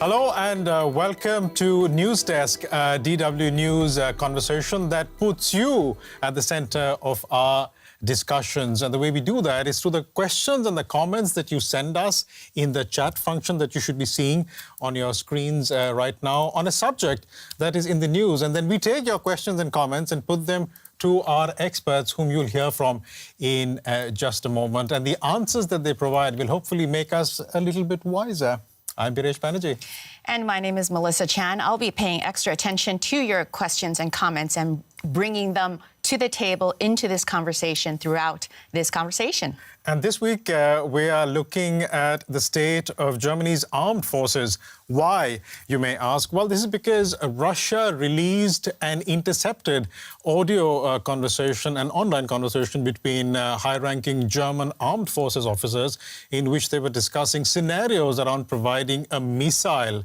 Hello and welcome to News Desk, DW News conversation that puts you at the center of our discussions. And the way we do that is through the questions and the comments that you send us in the chat function that you should be seeing on your screens right now on a subject that is in the news. And then we take your questions and comments and put them to our experts, whom you'll hear from in just a moment. And the answers that they provide will hopefully make us a little bit wiser. I'm Biresh Banerjee. And my name is Melissa Chan. I'll be paying extra attention to your questions and comments and bringing them to the table into this conversation throughout this conversation. And this week, we are looking at the state of Germany's armed forces. Why, you may ask? Well, this is because Russia released an intercepted audio conversation, an online conversation between high-ranking German armed forces officers in which they were discussing scenarios around providing a missile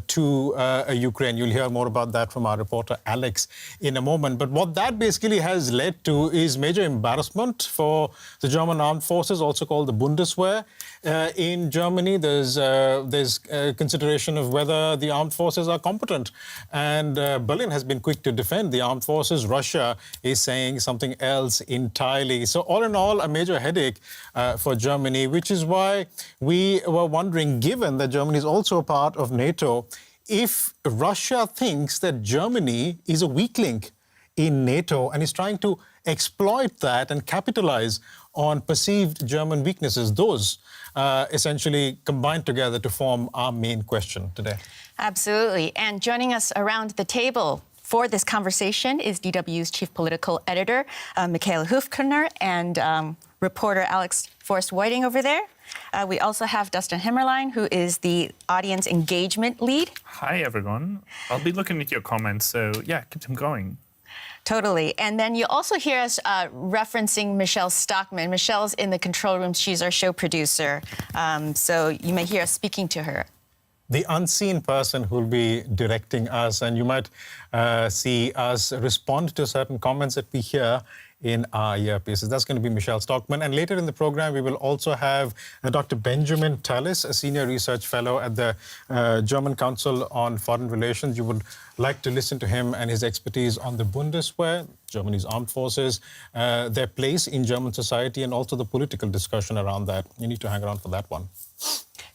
to Ukraine. You'll hear more about that from our reporter Alex in a moment. But what that basically has led to is major embarrassment for the German armed forces, also called the Bundeswehr in Germany. There's consideration of whether the armed forces are competent. And Berlin has been quick to defend the armed forces. Russia is saying something else entirely. So all in all, a major headache for Germany, which is why we were wondering, given that Germany is also a part of NATO, if Russia thinks that Germany is a weak link in NATO and is trying to exploit that and capitalize on perceived German weaknesses, those essentially combined together to form our main question today. Absolutely. And joining us around the table for this conversation is DW's chief political editor, Michaela Hufkirner, and reporter Alex Forrest-Whiting over there. We also have Dustin Himmerlein, who is the audience engagement lead. Hi, everyone. I'll be looking at your comments, so yeah, keep them going. Totally. And then you also hear us referencing Michelle Stockman. Michelle's in the control room. She's our show producer. So you may hear us speaking to her. The unseen person who will be directing us, and you might see us respond to certain comments that we hear in our earpieces. That's going to be Michelle Stockman. And later in the program, we will also have Dr. Benjamin Tallis, a senior research fellow at the German Council on Foreign Relations. You would like to listen to him and his expertise on the Bundeswehr, Germany's armed forces, their place in German society, and also the political discussion around that. You need to hang around for that one.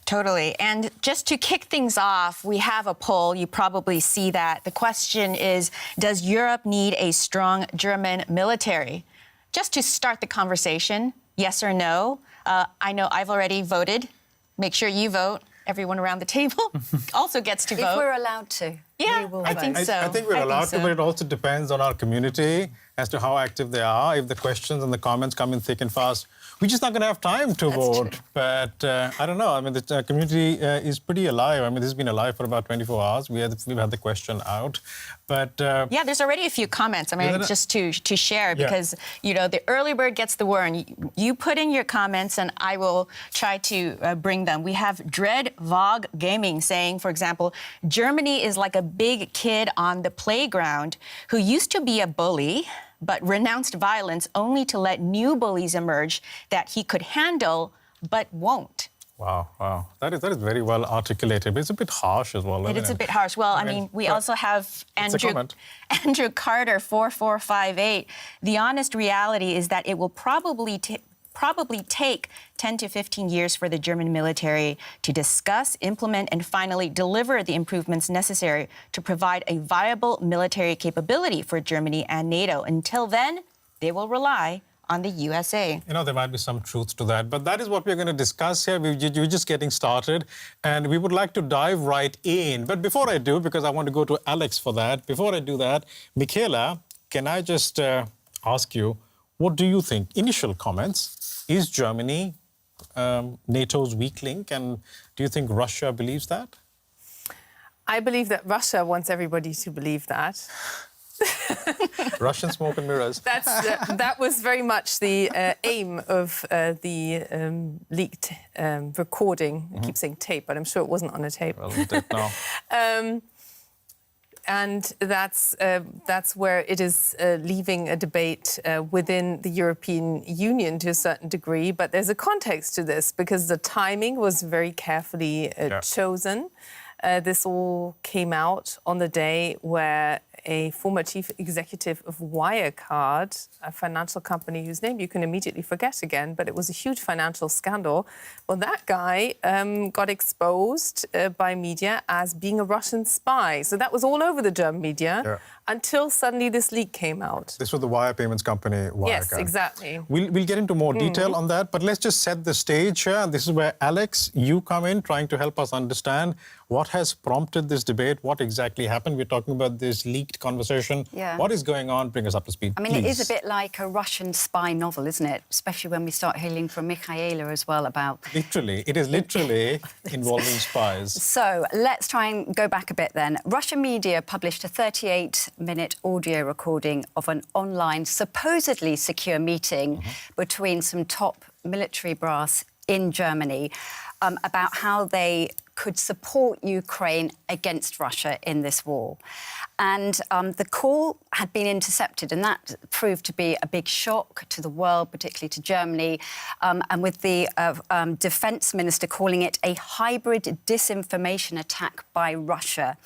Totally. And just to kick things off, we have a poll. You probably see that. The question is, does Europe need a strong German military? Just to start the conversation, yes or no. I know I've already voted. Make sure you vote. Everyone around the table also gets to vote. If we're allowed to. Yeah, I think so. I think we're allowed to, but it also depends on our community as to how active they are. If the questions and the comments come in thick and fast, we're just not going to have time to vote. True. But I don't know. I mean, the community is pretty alive. I mean, this has been alive for about 24 hours. We've had the question out. But yeah, there's already a few comments. I mean, just to share, because, you know, the early bird gets the worm. You put in your comments, and I will try to bring them. We have Dread Vogue Gaming saying, for example, Germany is like a big kid on the playground who used to be a bully, but renounced violence only to let new bullies emerge that he could handle, but won't. Wow, wow. That is very well articulated, but it's a bit harsh as well. It's a bit harsh. Well, I mean, we also have Andrew Carter, 4458. The honest reality is that it will probably take 10 to 15 years for the German military to discuss, implement, and finally deliver the improvements necessary to provide a viable military capability for Germany and NATO. Until then, they will rely on the USA. You know, there might be some truth to that, but that is what we're going to discuss here. We're just getting started, and we would like to dive right in. But before I do, because I want to go to Alex for that, before I do that, Michaela, can I just ask you, what do you think? Initial comments. Is Germany NATO's weak link? And do you think Russia believes that? I believe that Russia wants everybody to believe that. Russian smoke and mirrors. That was very much the aim of the leaked recording. I keep saying tape, but I'm sure it wasn't on a tape. Well, no. And that's where it is leaving a debate within the European Union to a certain degree. But there's a context to this because the timing was very carefully chosen. This all came out on the day where a former chief executive of Wirecard, a financial company whose name you can immediately forget again, but it was a huge financial scandal. Well, that guy got exposed by media as being a Russian spy. So that was all over the German media until suddenly this leak came out. This was the wire payments company, Wirecard. Yes, exactly. We'll get into more detail on that, but let's just set the stage here. This is where, Alex, you come in trying to help us understand what has prompted this debate, what exactly happened. We're talking about this leaked conversation. Yeah. What is going on? Bring us up to speed, I mean, please. it is a bit like a Russian spy novel, isn't it? Especially when we start hearing from Michaela as well about... Literally, it is literally involving spies. So let's try and go back a bit then. Russian media published a 38-minute audio recording of an online, supposedly secure meeting between some top military brass in Germany about how they could support Ukraine against Russia in this war. And the call had been intercepted, and that proved to be a big shock to the world, particularly to Germany, and with the defence minister calling it a hybrid disinformation attack by Russia.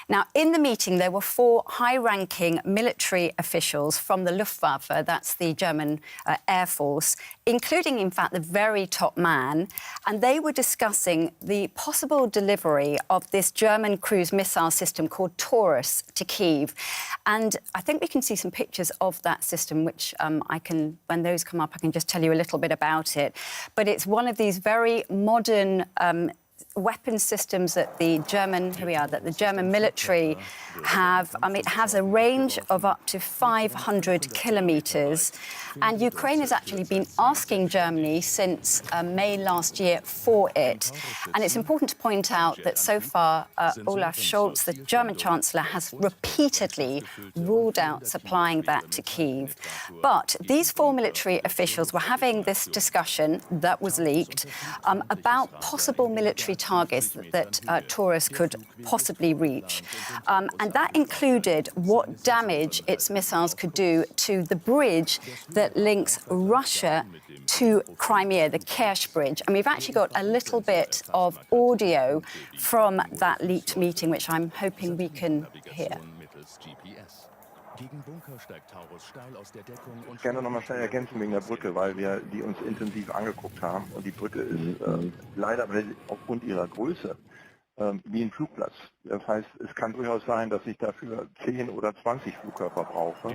Now, in the meeting, there were 4 high-ranking military officials from the Luftwaffe, that's the German Air Force, including, in fact, the very top man, and they were discussing the possible delivery of this German cruise missile system called Taurus to Kyiv. And I think we can see some pictures of that system, which when those come up, I can just tell you a little bit about it. But it's one of these very modern weapon systems that the German military have. It has a range of up to 500 kilometres. And Ukraine has actually been asking Germany since May last year for it. And it's important to point out that so far, Olaf Scholz, the German Chancellor, has repeatedly ruled out supplying that to Kyiv. But these 4 military officials were having this discussion that was leaked about possible military targets that Taurus could possibly reach. And that included what damage its missiles could do to the bridge that links Russia to Crimea, the Kerch Bridge. And we've actually got a little bit of audio from that leaked meeting, which I'm hoping we can hear. Ich kann noch mal schnell ergänzen wegen der Brücke, weil wir die uns intensiv angeguckt haben. Und die Brücke ist leider aufgrund ihrer Größe wie ein Flugplatz. Das heißt, es kann durchaus sein, dass ich dafür 10 oder 20 Flugkörper brauche.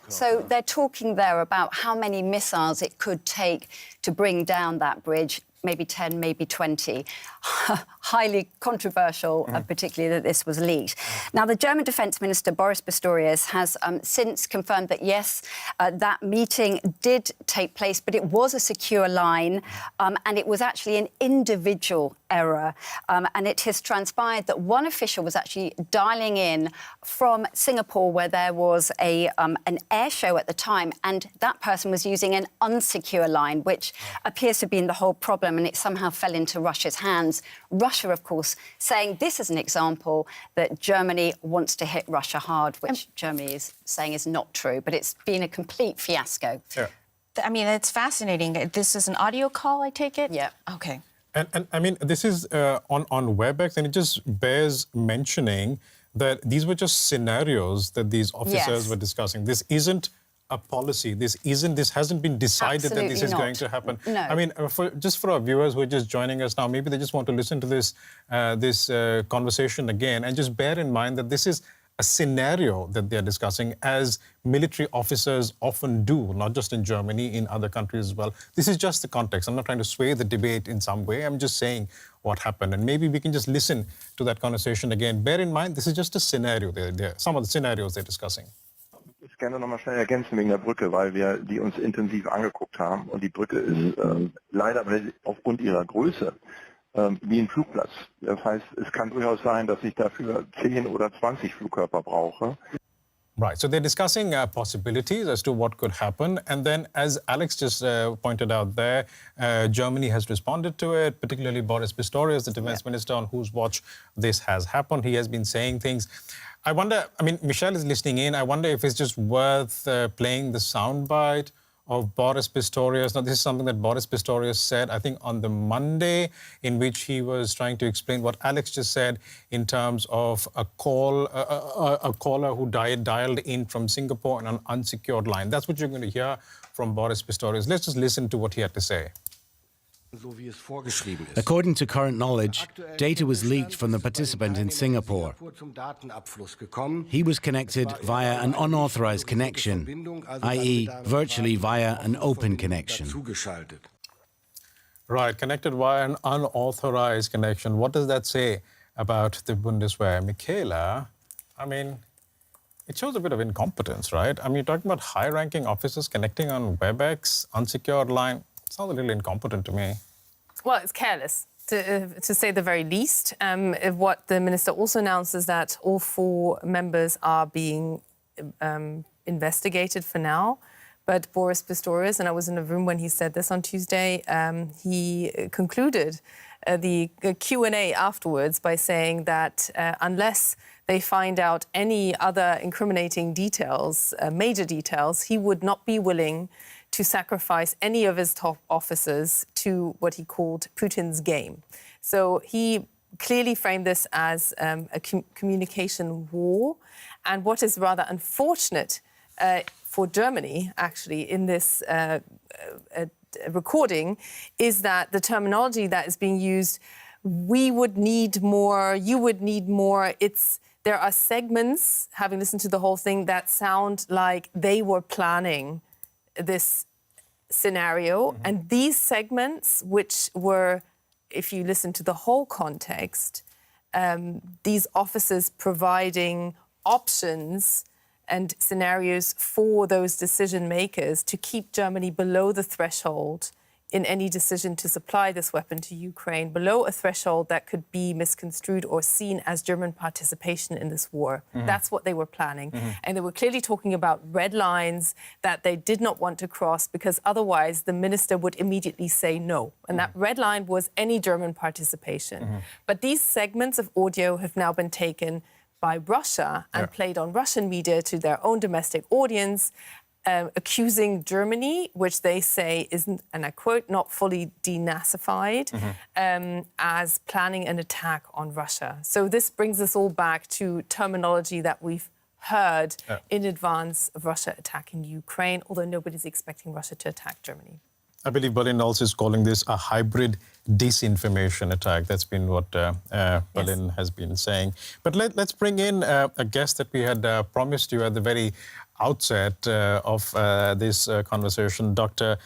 So they're talking there about how many missiles it could take to bring down that bridge. Maybe 10, maybe 20. Highly controversial, particularly that this was leaked. Now, the German Defence Minister, Boris Pistorius, has since confirmed that, yes, that meeting did take place, but it was a secure line, and it was actually an individual error. And it has transpired that one official was actually dialing in from Singapore, where there was an air show at the time, and that person was using an unsecure line, which appears to have been the whole problem, and it somehow fell into Russia's hands. Russia, of course, saying this is an example that Germany wants to hit Russia hard, which Germany is saying is not true, but it's been a complete fiasco. Yeah. I mean, it's fascinating. This is an audio call, I take it? Yeah. OK. And I mean, this is on WebEx, and it just bears mentioning that these were just scenarios that these officers were discussing. This isn't a policy. This hasn't been decided Absolutely that this is not. going to happen. No. I mean, for our viewers who are just joining us now, maybe they just want to listen to this conversation again, and just bear in mind that this is a scenario that they're discussing, as military officers often do, not just in Germany, in other countries as well. This is just the context. I'm not trying to sway the debate in some way. I'm just saying what happened. And maybe we can just listen to that conversation again. Bear in mind, this is just a scenario. Some of the scenarios they're discussing. Ich kann noch mal schnell ergänzen wegen der Brücke, weil wir die uns intensiv angeguckt haben. Und die Brücke ist leider aufgrund ihrer Größe wie ein Flugplatz. Das heißt, es kann durchaus sein, dass ich dafür 10 oder 20 Flugkörper brauche. Right, so they're discussing possibilities as to what could happen. And then, as Alex just pointed out there, Germany has responded to it, particularly Boris Pistorius, the defense minister, on whose watch this has happened. He has been saying things. I wonder, I mean, Michelle is listening in. I wonder if it's just worth playing the soundbite of Boris Pistorius. Now, this is something that Boris Pistorius said, I think, on the Monday, in which he was trying to explain what Alex just said in terms of a caller who dialed in from Singapore on an unsecured line. That's what you're going to hear from Boris Pistorius. Let's just listen to what he had to say. According to current knowledge, data was leaked from the participant in Singapore. He was connected via an unauthorized connection, i.e. virtually via an open connection. Right, connected via an unauthorized connection. What does that say about the Bundeswehr? Michaela, I mean, it shows a bit of incompetence, right? I mean, you're talking about high-ranking officers connecting on WebEx, unsecured line. Sounds a little incompetent to me. Well, it's careless, to say the very least. What the minister also announced is that all 4 members are being investigated for now. But Boris Pistorius, and I was in the room when he said this on Tuesday, he concluded the Q&A afterwards by saying that unless they find out any other incriminating details, major details, he would not be willing to sacrifice any of his top officers to what he called Putin's game. So he clearly framed this as a communication war. And what is rather unfortunate for Germany, actually, in this recording, is that the terminology that is being used, we would need more, you would need more, there are segments, having listened to the whole thing, that sound like they were planning this scenario. And these segments, which were, if you listen to the whole context, these officers providing options and scenarios for those decision makers to keep Germany below the threshold in any decision to supply this weapon to Ukraine, below a threshold that could be misconstrued or seen as German participation in this war. That's what they were planning. And they were clearly talking about red lines that they did not want to cross, because otherwise the minister would immediately say no. And that red line was any German participation. But these segments of audio have now been taken by Russia and played on Russian media to their own domestic audience, accusing Germany, which they say isn't, and I quote, not fully denazified, as planning an attack on Russia. So this brings us all back to terminology that we've heard in advance of Russia attacking Ukraine, although nobody's expecting Russia to attack Germany. I believe Berlin also is calling this a hybrid disinformation attack. That's been what Berlin has been saying. But let's bring in a guest that we had promised you at the very outset of this conversation, Dr.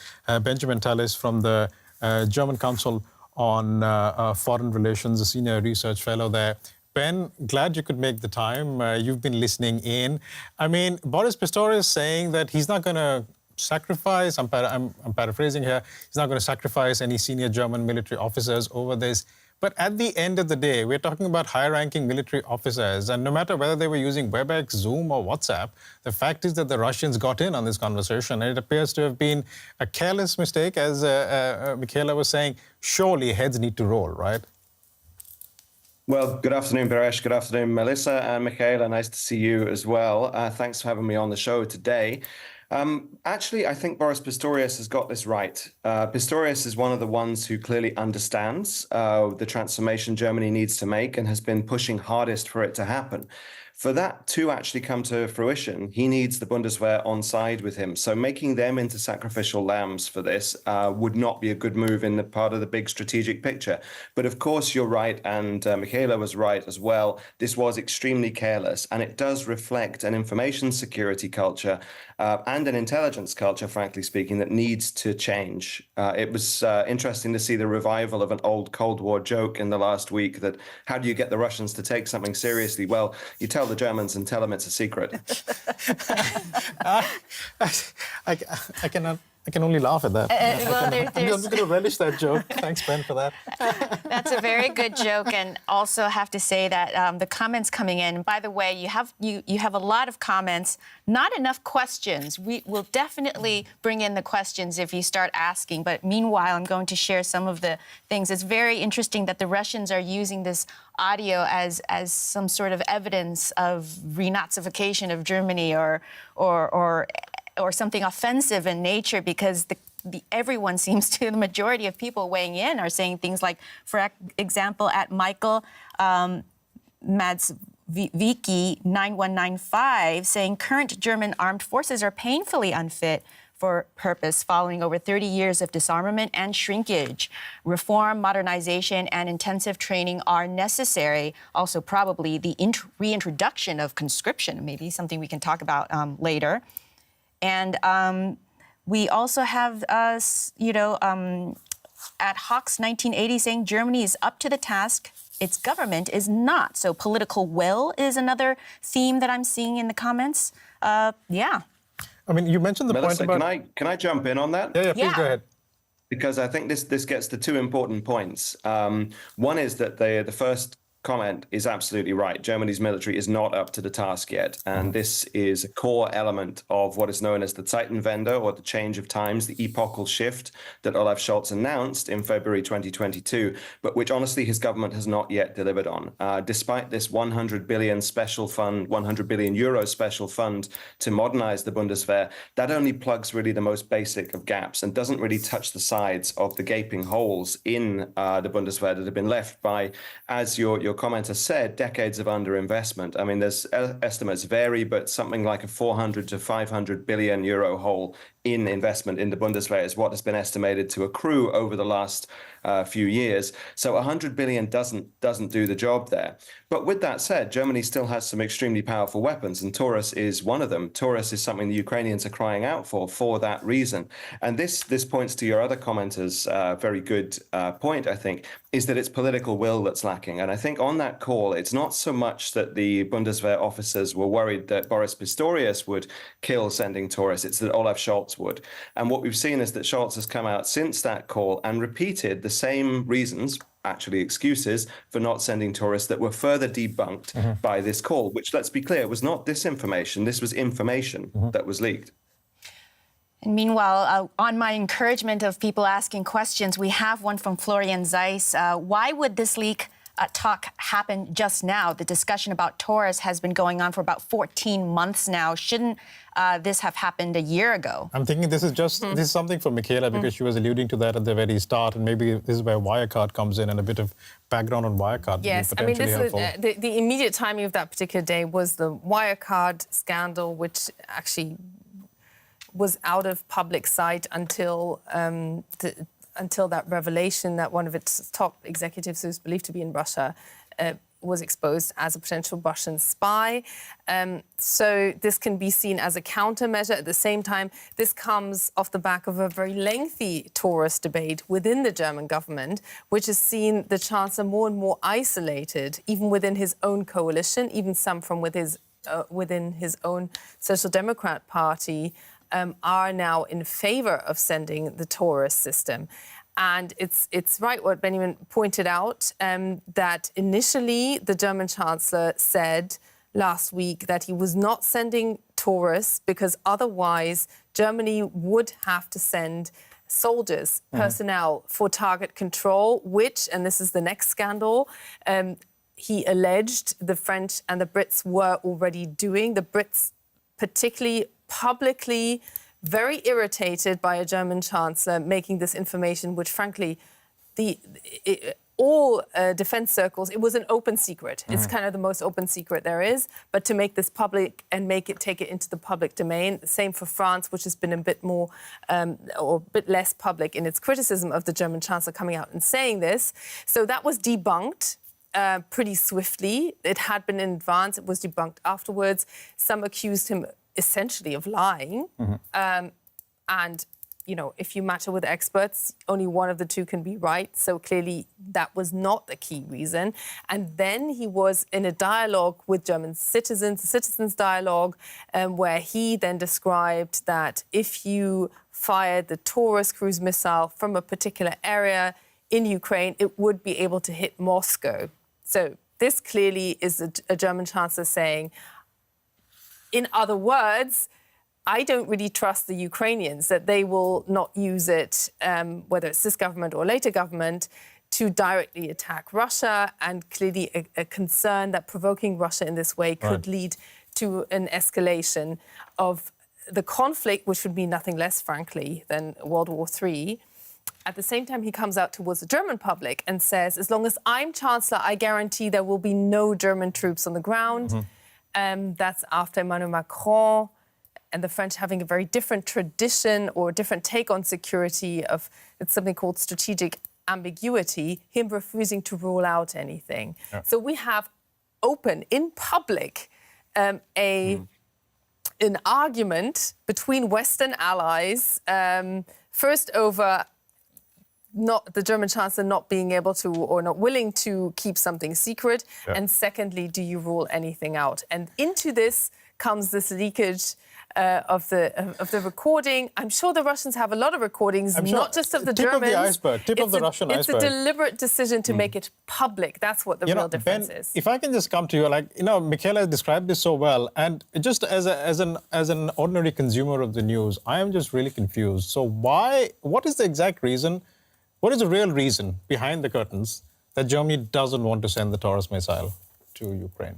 Benjamin Tallis from the German Council on Foreign Relations, a senior research fellow there. Ben, glad you could make the time. You've been listening in. I mean, Boris Pistorius saying that he's not going to sacrifice, I'm paraphrasing here, he's not going to sacrifice any senior German military officers over this. But at the end of the day, we're talking about high-ranking military officers, and no matter whether they were using WebEx, Zoom or WhatsApp, the fact is that the Russians got in on this conversation, and it appears to have been a careless mistake, as Michaela was saying. Surely heads need to roll, right? Well, good afternoon, Paresh. Good afternoon, Melissa and Michaela. Nice to see you as well. Thanks for having me on the show today. Actually, I think Boris Pistorius has got this right. Pistorius is one of the ones who clearly understands the transformation Germany needs to make and has been pushing hardest for it to happen. For that to actually come to fruition, he needs the Bundeswehr on side with him. So making them into sacrificial lambs for this would not be a good move in the part of the big strategic picture. But of course, you're right, and Michaela was right as well. This was extremely careless, and it does reflect an information security culture and an intelligence culture, frankly speaking, that needs to change. It was interesting to see the revival of an old Cold War joke in the last week that how do you get the Russians to take something seriously? Well, you tell the Germans and tell them it's a secret. I can only laugh at that. I'm just going to relish that joke. Thanks, Ben, for that. That's a very good joke, and also have to say that the comments coming in. By the way, you have a lot of comments, not enough questions. We will definitely bring in the questions if you start asking. But meanwhile, I'm going to share some of the things. It's very interesting that the Russians are using this audio as some sort of evidence of renazification of Germany or or something offensive in nature, because everyone seems to, the majority of people weighing in are saying things like, for example, at Michael Madsvicki 9195, saying current German armed forces are painfully unfit for purpose following over 30 years of disarmament and shrinkage. Reform, modernization, and intensive training are necessary. Also, probably the reintroduction of conscription, maybe something we can talk about later. And we also have, at Hawks 1980 saying Germany is up to the task. Its government is not. So political will is another theme that I'm seeing in the comments. Yeah. I mean, you mentioned the Melissa, point about... can I jump in on that? Yeah, please go ahead. Because I think this gets to two important points. One is that the first comment is absolutely right. Germany's military is not up to the task yet. And this is a core element of what is known as the Zeitenwende, or the change of times, the epochal shift that Olaf Scholz announced in February 2022, but which honestly his government has not yet delivered on. Despite this 100 billion special fund, 100 billion euro special fund to modernize the Bundeswehr, that only plugs really the most basic of gaps and doesn't really touch the sides of the gaping holes in the Bundeswehr that have been left by, as your commenter said, decades of underinvestment. I mean, there's estimates vary, but something like a 400 to 500 billion euro hole in investment in the Bundeswehr is what has been estimated to accrue over the last few years. So 100 billion doesn't do the job there. But with that said, Germany still has some extremely powerful weapons, and Taurus is one of them. Taurus is something the Ukrainians are crying out for that reason. And this points to your other commenter's very good point, I think, is that it's political will that's lacking. And I think on that call, it's not so much that the Bundeswehr officers were worried that Boris Pistorius would kill sending Taurus, it's that Olaf Scholz would. And what we've seen is that Scholz has come out since that call and repeated the same reasons, actually excuses, for not sending Taurus that were further debunked by this call, which, let's be clear, was not disinformation. This was information that was leaked. And meanwhile, on my encouragement of people asking questions, we have one from Florian Zeiss. Why would this leak talk happen just now? The discussion about Taurus has been going on for about 14 months now. Shouldn't this have happened a year ago? I'm thinking this is something for Michaela, because she was alluding to that at the very start, and maybe this is where Wirecard comes in, and a bit of background on Wirecard. Yes, would be potentially helpful. The immediate timing of that particular day was the Wirecard scandal, which actually was out of public sight until that revelation that one of its top executives, who's believed to be in Russia, was exposed as a potential Russian spy. So this can be seen as a countermeasure. At the same time, this comes off the back of a very lengthy Taurus debate within the German government, which has seen the Chancellor more and more isolated, even within his own coalition, even some from within his own Social Democrat Party are now in favor of sending the Taurus system. And it's right what Benjamin pointed out, that initially the German Chancellor said last week that he was not sending Taurus because otherwise Germany would have to send soldiers, personnel for target control, which, and this is the next scandal, he alleged the French and the Brits were already doing. The Brits particularly publicly very irritated by a German chancellor making this information, which frankly, all defense circles, it was an open secret. It's kind of the most open secret there is. But to make this public and take it into the public domain, same for France, which has been a bit more or a bit less public in its criticism of the German chancellor coming out and saying this. So that was debunked pretty swiftly. It had been in advance. It was debunked afterwards. Some accused him essentially of lying. And, you know, if you matter with experts, only one of the two can be right. So clearly that was not the key reason. And then he was in a dialogue with German citizens, a citizens dialogue, where he then described that if you fired the Taurus cruise missile from a particular area in Ukraine, it would be able to hit Moscow. So this clearly is a German chancellor saying, in other words, I don't really trust the Ukrainians that they will not use it, whether it's this government or later government, to directly attack Russia, and clearly a concern that provoking Russia in this way could lead to an escalation of the conflict, which would be nothing less, frankly, than World War III. At the same time, he comes out towards the German public and says, as long as I'm Chancellor, I guarantee there will be no German troops on the ground. That's after Emmanuel Macron and the French having a very different tradition or a different take on security of it's something called strategic ambiguity, him refusing to rule out anything. Yeah. So we have open, in public, an argument between Western allies, first over not the German Chancellor not being able to or not willing to keep something secret, and secondly, do you rule anything out? And into this comes this leakage of the recording. I'm sure the Russians have a lot of recordings, not just of the Germans. Tip of the iceberg, tip of the Russian iceberg. It's a deliberate decision to make it public. That's what the real difference is. If I can just come to you, Michaela described this so well, and just as an ordinary consumer of the news, I am just really confused. So what is the exact reason? What is the real reason behind the curtains that Germany doesn't want to send the Taurus missile to Ukraine?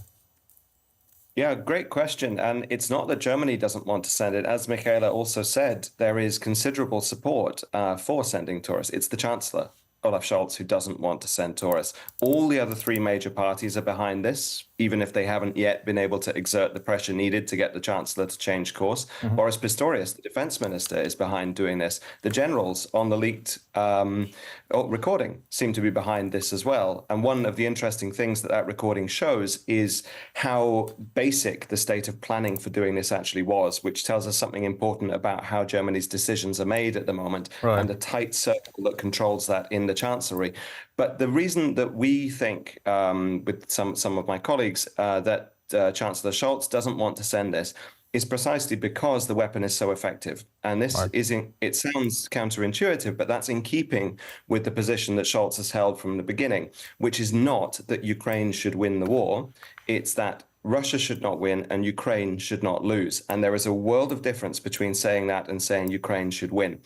Yeah, great question. And it's not that Germany doesn't want to send it. As Michaela also said, there is considerable support for sending Taurus. It's the Chancellor, Olaf Scholz, who doesn't want to send Taurus. All the other three major parties are behind this, even if they haven't yet been able to exert the pressure needed to get the Chancellor to change course. Boris Pistorius, the defense minister, is behind doing this. The generals on the leaked recording seem to be behind this as well. And one of the interesting things that recording shows is how basic the state of planning for doing this actually was, which tells us something important about how Germany's decisions are made at the moment and the tight circle that controls that in the Chancellery. But the reason that we think, with some of my colleagues, that Chancellor Scholz doesn't want to send this is precisely because the weapon is so effective. And this it sounds counterintuitive, but that's in keeping with the position that Scholz has held from the beginning, which is not that Ukraine should win the war. It's that Russia should not win and Ukraine should not lose. And there is a world of difference between saying that and saying Ukraine should win.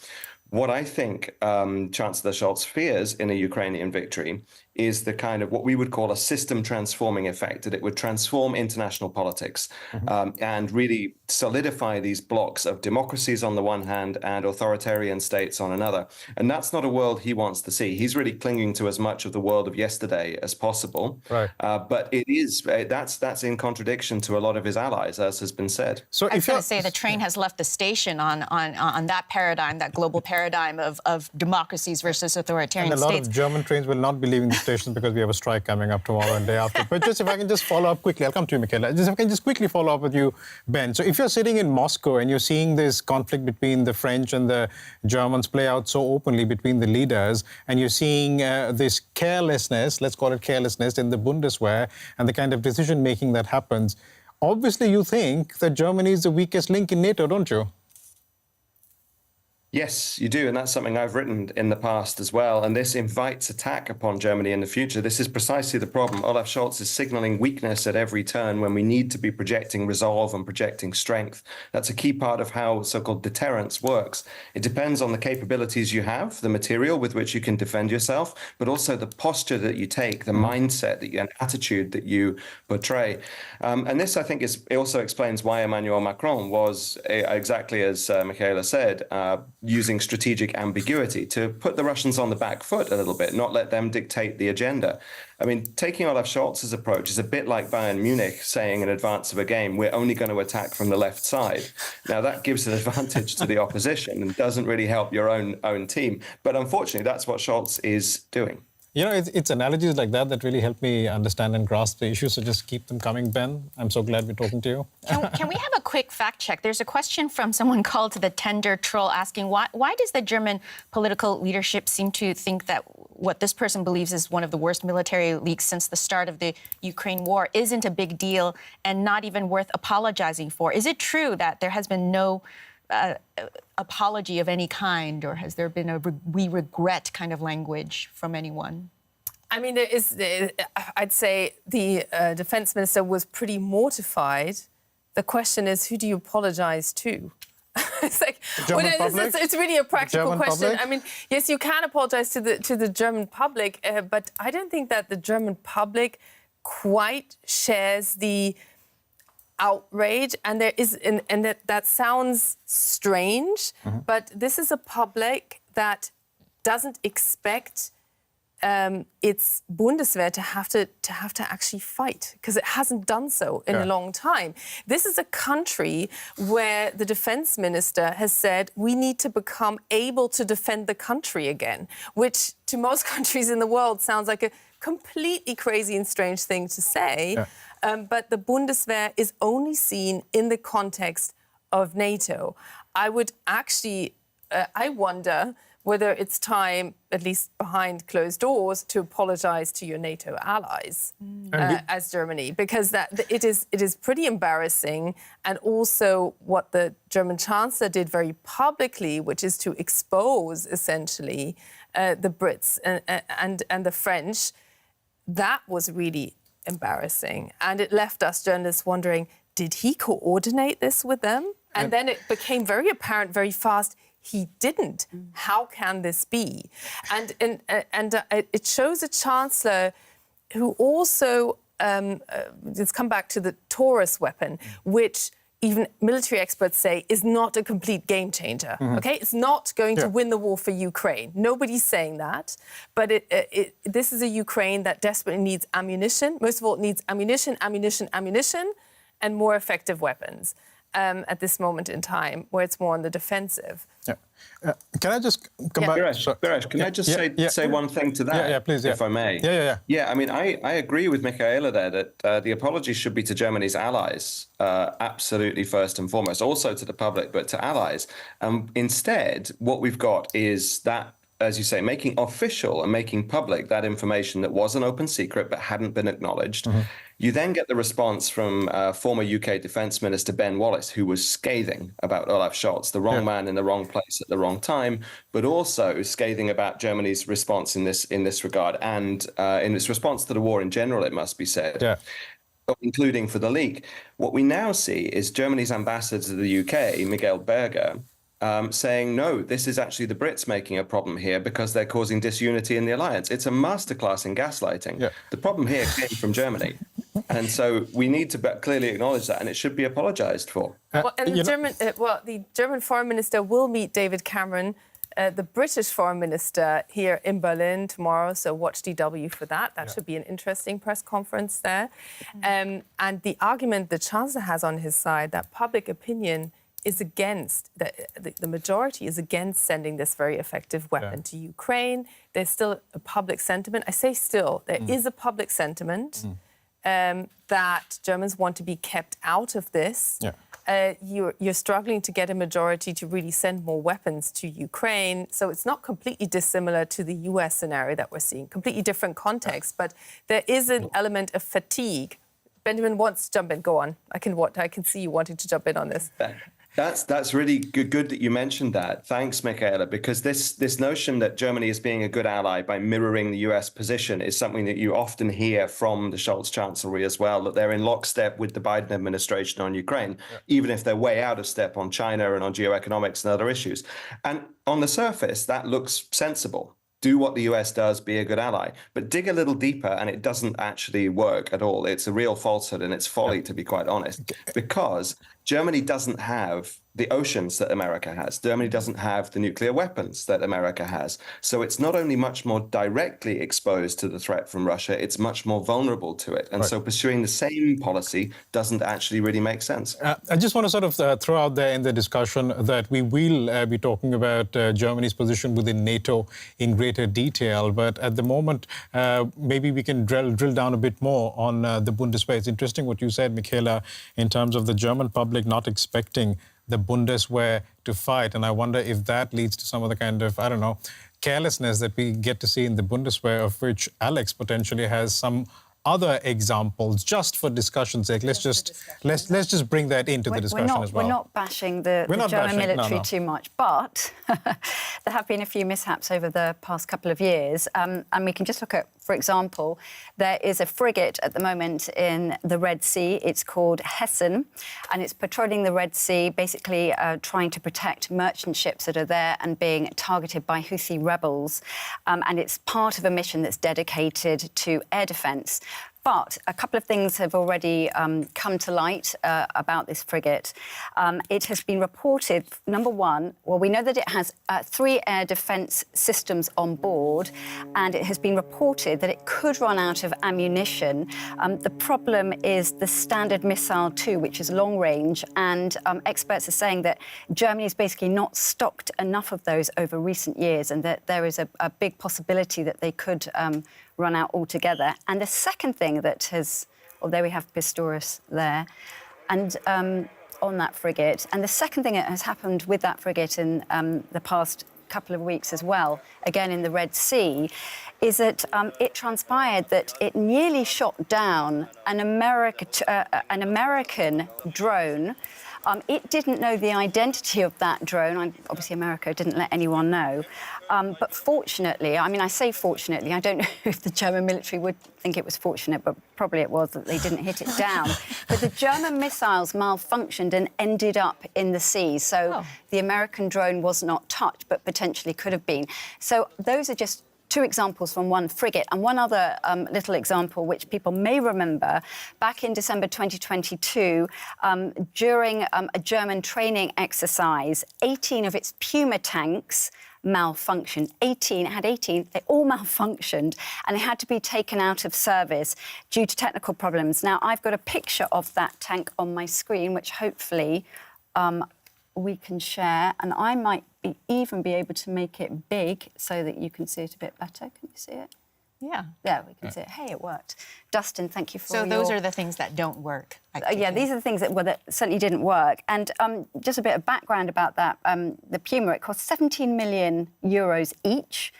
What I think Chancellor Scholz fears in a Ukrainian victory is the kind of what we would call a system transforming effect, that it would transform international politics and really solidify these blocks of democracies on the one hand and authoritarian states on another. And that's not a world he wants to see. He's really clinging to as much of the world of yesterday as possible. But it is that's in contradiction to a lot of his allies, as has been said. So I was going to say the train has left the station on that paradigm, that global paradigm of democracies versus authoritarian states. And a lot of German trains will not be leaving the station because we have a strike coming up tomorrow and day after. But just if I can just follow up quickly, I'll come to you, Michaela. Just if I can just quickly follow up with you, Ben. So if you're sitting in Moscow and you're seeing this conflict between the French and the Germans play out so openly between the leaders, and you're seeing this carelessness, let's call it carelessness, in the Bundeswehr and the kind of decision-making that happens, obviously you think that Germany is the weakest link in NATO, don't you? Yes, you do. And that's something I've written in the past as well. And this invites attack upon Germany in the future. This is precisely the problem. Olaf Scholz is signaling weakness at every turn when we need to be projecting resolve and projecting strength. That's a key part of how so-called deterrence works. It depends on the capabilities you have, the material with which you can defend yourself, but also the posture that you take, the mindset that you, and attitude that you portray. And this, I think, it also explains why Emmanuel Macron was, exactly as Michaela said, using strategic ambiguity to put the Russians on the back foot a little bit, not let them dictate the agenda. I mean, taking Olaf Scholz's approach is a bit like Bayern Munich saying in advance of a game, we're only going to attack from the left side. Now, that gives an advantage to the opposition and doesn't really help your own team. But unfortunately, that's what Scholz is doing. You know, it's analogies like that really help me understand and grasp the issue. So just keep them coming, Ben. I'm so glad we're talking to you. Can we have a quick fact check? There's a question from someone called the Tender Troll asking, why does the German political leadership seem to think that what this person believes is one of the worst military leaks since the start of the Ukraine war isn't a big deal and not even worth apologizing for? Is it true that there has been no apology of any kind, or has there been a we regret kind of language from anyone? I mean, there is. I'd say the defense minister was pretty mortified. The question is, who do you apologize to? It's like, it's really a practical question. Public? I mean, yes, you can apologize to the German public, but I don't think that the German public quite shares the outrage, and there is, and that sounds strange, but this is a public that doesn't expect its Bundeswehr to have to actually fight, because it hasn't done so in a long time. This is a country where the defense minister has said we need to become able to defend the country again, which to most countries in the world sounds like a completely crazy and strange thing to say. But the Bundeswehr is only seen in the context of NATO. I would actually, I wonder whether it's time, at least behind closed doors, to apologise to your NATO allies as Germany, because it is pretty embarrassing. And also what the German Chancellor did very publicly, which is to expose, essentially, the Brits and the French, that was really embarrassing. And it left us journalists wondering, did he coordinate this with them? And then it became very apparent very fast, he didn't. How can this be? And it shows a chancellor who also, let's come back to the Taurus weapon, which even military experts say is not a complete game changer. Okay, it's not going to win the war for Ukraine. Nobody's saying that, but this is a Ukraine that desperately needs ammunition. Most of all, it needs ammunition, and more effective weapons. At this moment in time, where it's more on the defensive. Can I just come back? Biresh, can I just say one thing to that, please, if I may? Yeah, I mean, I agree with Michaela there that the apology should be to Germany's allies, absolutely first and foremost, also to the public, but to allies. Instead, what we've got is that, as you say, making official and making public that information that was an open secret but hadn't been acknowledged. You then get the response from former UK Defence Minister Ben Wallace, who was scathing about Olaf Scholz, the wrong man in the wrong place at the wrong time, but also scathing about Germany's response in this regard, and in its response to the war in general, it must be said. Including for the leak. What we now see is Germany's ambassador to the UK, Miguel Berger, saying, no, this is actually the Brits making a problem here because they're causing disunity in the alliance. It's a masterclass in gaslighting. The problem here came from Germany. And so we need to clearly acknowledge that, and it should be apologised for. The German foreign minister will meet David Cameron, the British foreign minister, here in Berlin tomorrow, so watch DW for that. That should be an interesting press conference there. And the argument the Chancellor has on his side, that public opinion is against, the majority is against sending this very effective weapon to Ukraine. There's still a public sentiment. I say still, there is a public sentiment that Germans want to be kept out of this. You're struggling to get a majority to really send more weapons to Ukraine. So it's not completely dissimilar to the US scenario that we're seeing. Completely different context, but there is an element of fatigue. Benjamin wants to jump in. Go on. I can see you wanting to jump in on this. That's really good that you mentioned that. Thanks, Michaela, because this notion that Germany is being a good ally by mirroring the US position is something that you often hear from the Scholz Chancellery as well, that they're in lockstep with the Biden administration on Ukraine, even if they're way out of step on China and on geoeconomics and other issues. And on the surface, that looks sensible. Do what the US does, be a good ally. But dig a little deeper and it doesn't actually work at all. It's a real falsehood and it's folly, to be quite honest, because Germany doesn't have the oceans that America has. Germany doesn't have the nuclear weapons that America has. So it's not only much more directly exposed to the threat from Russia, it's much more vulnerable to it. And so pursuing the same policy doesn't actually really make sense. I just want to sort of throw out there in the discussion that we will be talking about Germany's position within NATO in greater detail. But at the moment, maybe we can drill down a bit more on the Bundeswehr. It's interesting what you said, Michaela, in terms of the German public not expecting the Bundeswehr to fight. And I wonder if that leads to some of the kind of, I don't know, carelessness that we get to see in the Bundeswehr, of which Alex potentially has some other examples, just for discussion's sake. Let's just bring that into the discussion as well. We're not bashing the German military too much, but there have been a few mishaps over the past couple of years. And we can just look at, for example, there is a frigate at the moment in the Red Sea. It's called Hessen, and it's patrolling the Red Sea, basically trying to protect merchant ships that are there and being targeted by Houthi rebels. And it's part of a mission that's dedicated to air defence. But a couple of things have already come to light about this frigate. It has been reported, number one, well, we know that it has 3 air defence systems on board, and it has been reported that it could run out of ammunition. The problem is the Standard Missile 2, which is long range, and experts are saying that Germany has basically not stocked enough of those over recent years, and that there is a big possibility that they could run out altogether. And the second thing that has, well, there we have Pistorius there, and on that frigate. And the second thing that has happened with that frigate in the past couple of weeks as well, again in the Red Sea, is that it transpired that it nearly shot down an American drone. It didn't know the identity of that drone. Obviously, America didn't let anyone know. But fortunately, I mean, I say fortunately, I don't know if the German military would think it was fortunate, but probably it was that they didn't hit it down. But the German missiles malfunctioned and ended up in the sea. So the American drone was not touched, but potentially could have been. So those are just 2 examples from one frigate. And one other little example, which people may remember, back in December 2022, during a German training exercise, 18 of its Puma tanks malfunctioned. 18, it had 18, they all malfunctioned, and they had to be taken out of service due to technical problems. Now, I've got a picture of that tank on my screen, which hopefully we can share, and I might even be able to make it big so that you can see it a bit better. Can you see it? Yeah. Yeah, we can see it. Hey, it worked. Dustin, thank you for So those are the things that don't work. Yeah, these are the things that certainly didn't work. And just a bit of background about that. The Puma, it cost 17 million euros each.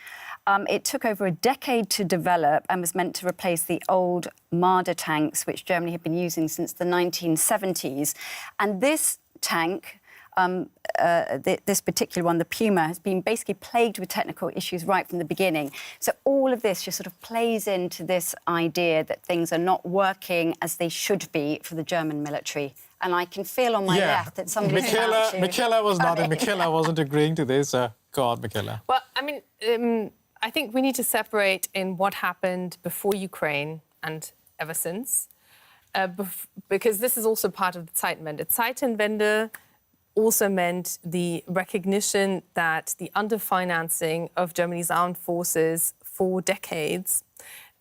It took over a decade to develop and was meant to replace the old Marder tanks, which Germany had been using since the 1970s. And this tank, this particular one, the Puma, has been basically plagued with technical issues right from the beginning. So all of this just sort of plays into this idea that things are not working as they should be for the German military. And I can feel on my left that somebody's about to... Michaela wasn't agreeing to this. Go on, Michaela. Well, I mean, I think we need to separate in what happened before Ukraine and ever since, because this is also part of the Zeitenwende. Zeitenwende also meant the recognition that the underfinancing of Germany's armed forces for decades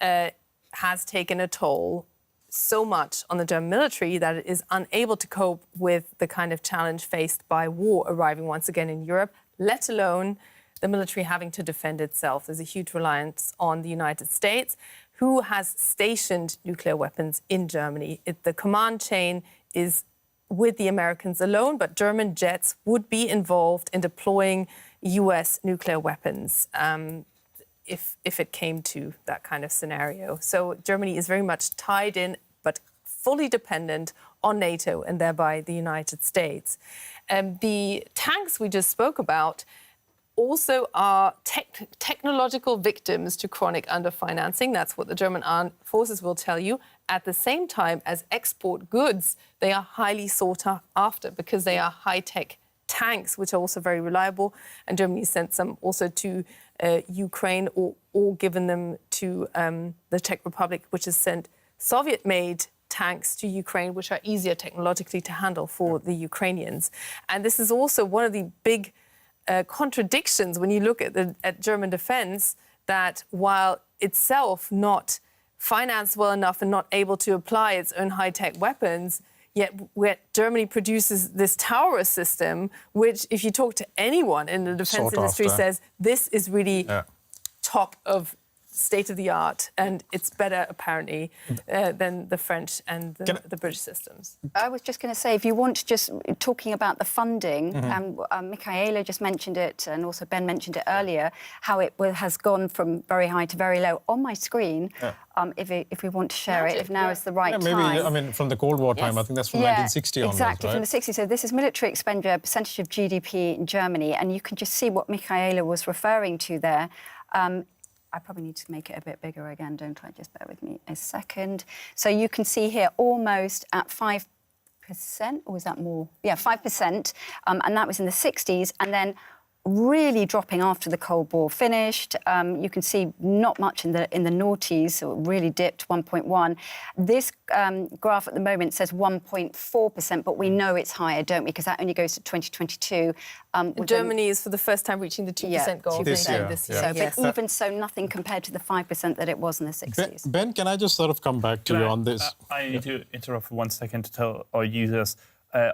has taken a toll so much on the German military that it is unable to cope with the kind of challenge faced by war arriving once again in Europe, let alone the military having to defend itself. There's a huge reliance on the United States, who has stationed nuclear weapons in Germany. The command chain is with the Americans alone, but German jets would be involved in deploying US nuclear weapons if it came to that kind of scenario. So Germany is very much tied in, but fully dependent on NATO and thereby the United States. The tanks we just spoke about also are technological victims to chronic underfinancing. That's what the German armed forces will tell you. At the same time, as export goods, they are highly sought after because they are high-tech tanks, which are also very reliable. And Germany sent some also to Ukraine or given them to the Czech Republic, which has sent Soviet-made tanks to Ukraine, which are easier technologically to handle for the Ukrainians. And this is also one of the big contradictions when you look at German defense, that while itself not financed well enough and not able to apply its own high-tech weapons, yet Germany produces this Taurus system, which, if you talk to anyone in the defense industry, says this is really top of state-of-the-art, and it's better, apparently, than the French and the British systems. I was just going to say, if you want just talking about the funding, Michaela just mentioned it, and also Ben mentioned it earlier, how it has gone from very high to very low. On my screen, if we want to share it, if now is the right time. Maybe, I mean, from the Cold War time, I think that's from 1960 onwards, exactly, right? from the 60s. So this is military expenditure, percentage of GDP in Germany, and you can just see what Michaela was referring to there. I probably need to make it a bit bigger again, don't I? Just bear with me a second. So you can see here almost at 5%, or was that more? Yeah, 5%, and that was in the 60s. And then really dropping after the Cold War finished. You can see not much in the noughties, so it really dipped 1.1. This graph at the moment says 1.4%, but we know it's higher, don't we? Because that only goes to 2022. Germany is for the first time reaching the 2% goal this year. So, but even so, nothing compared to the 5% that it was in the 60s. Ben, can I just sort of come back to you on this? I need to interrupt for 1 second to tell our users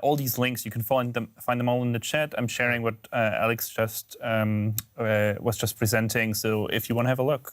all these links, you can find them all in the chat. I'm sharing what Alex just was just presenting. So if you want to have a look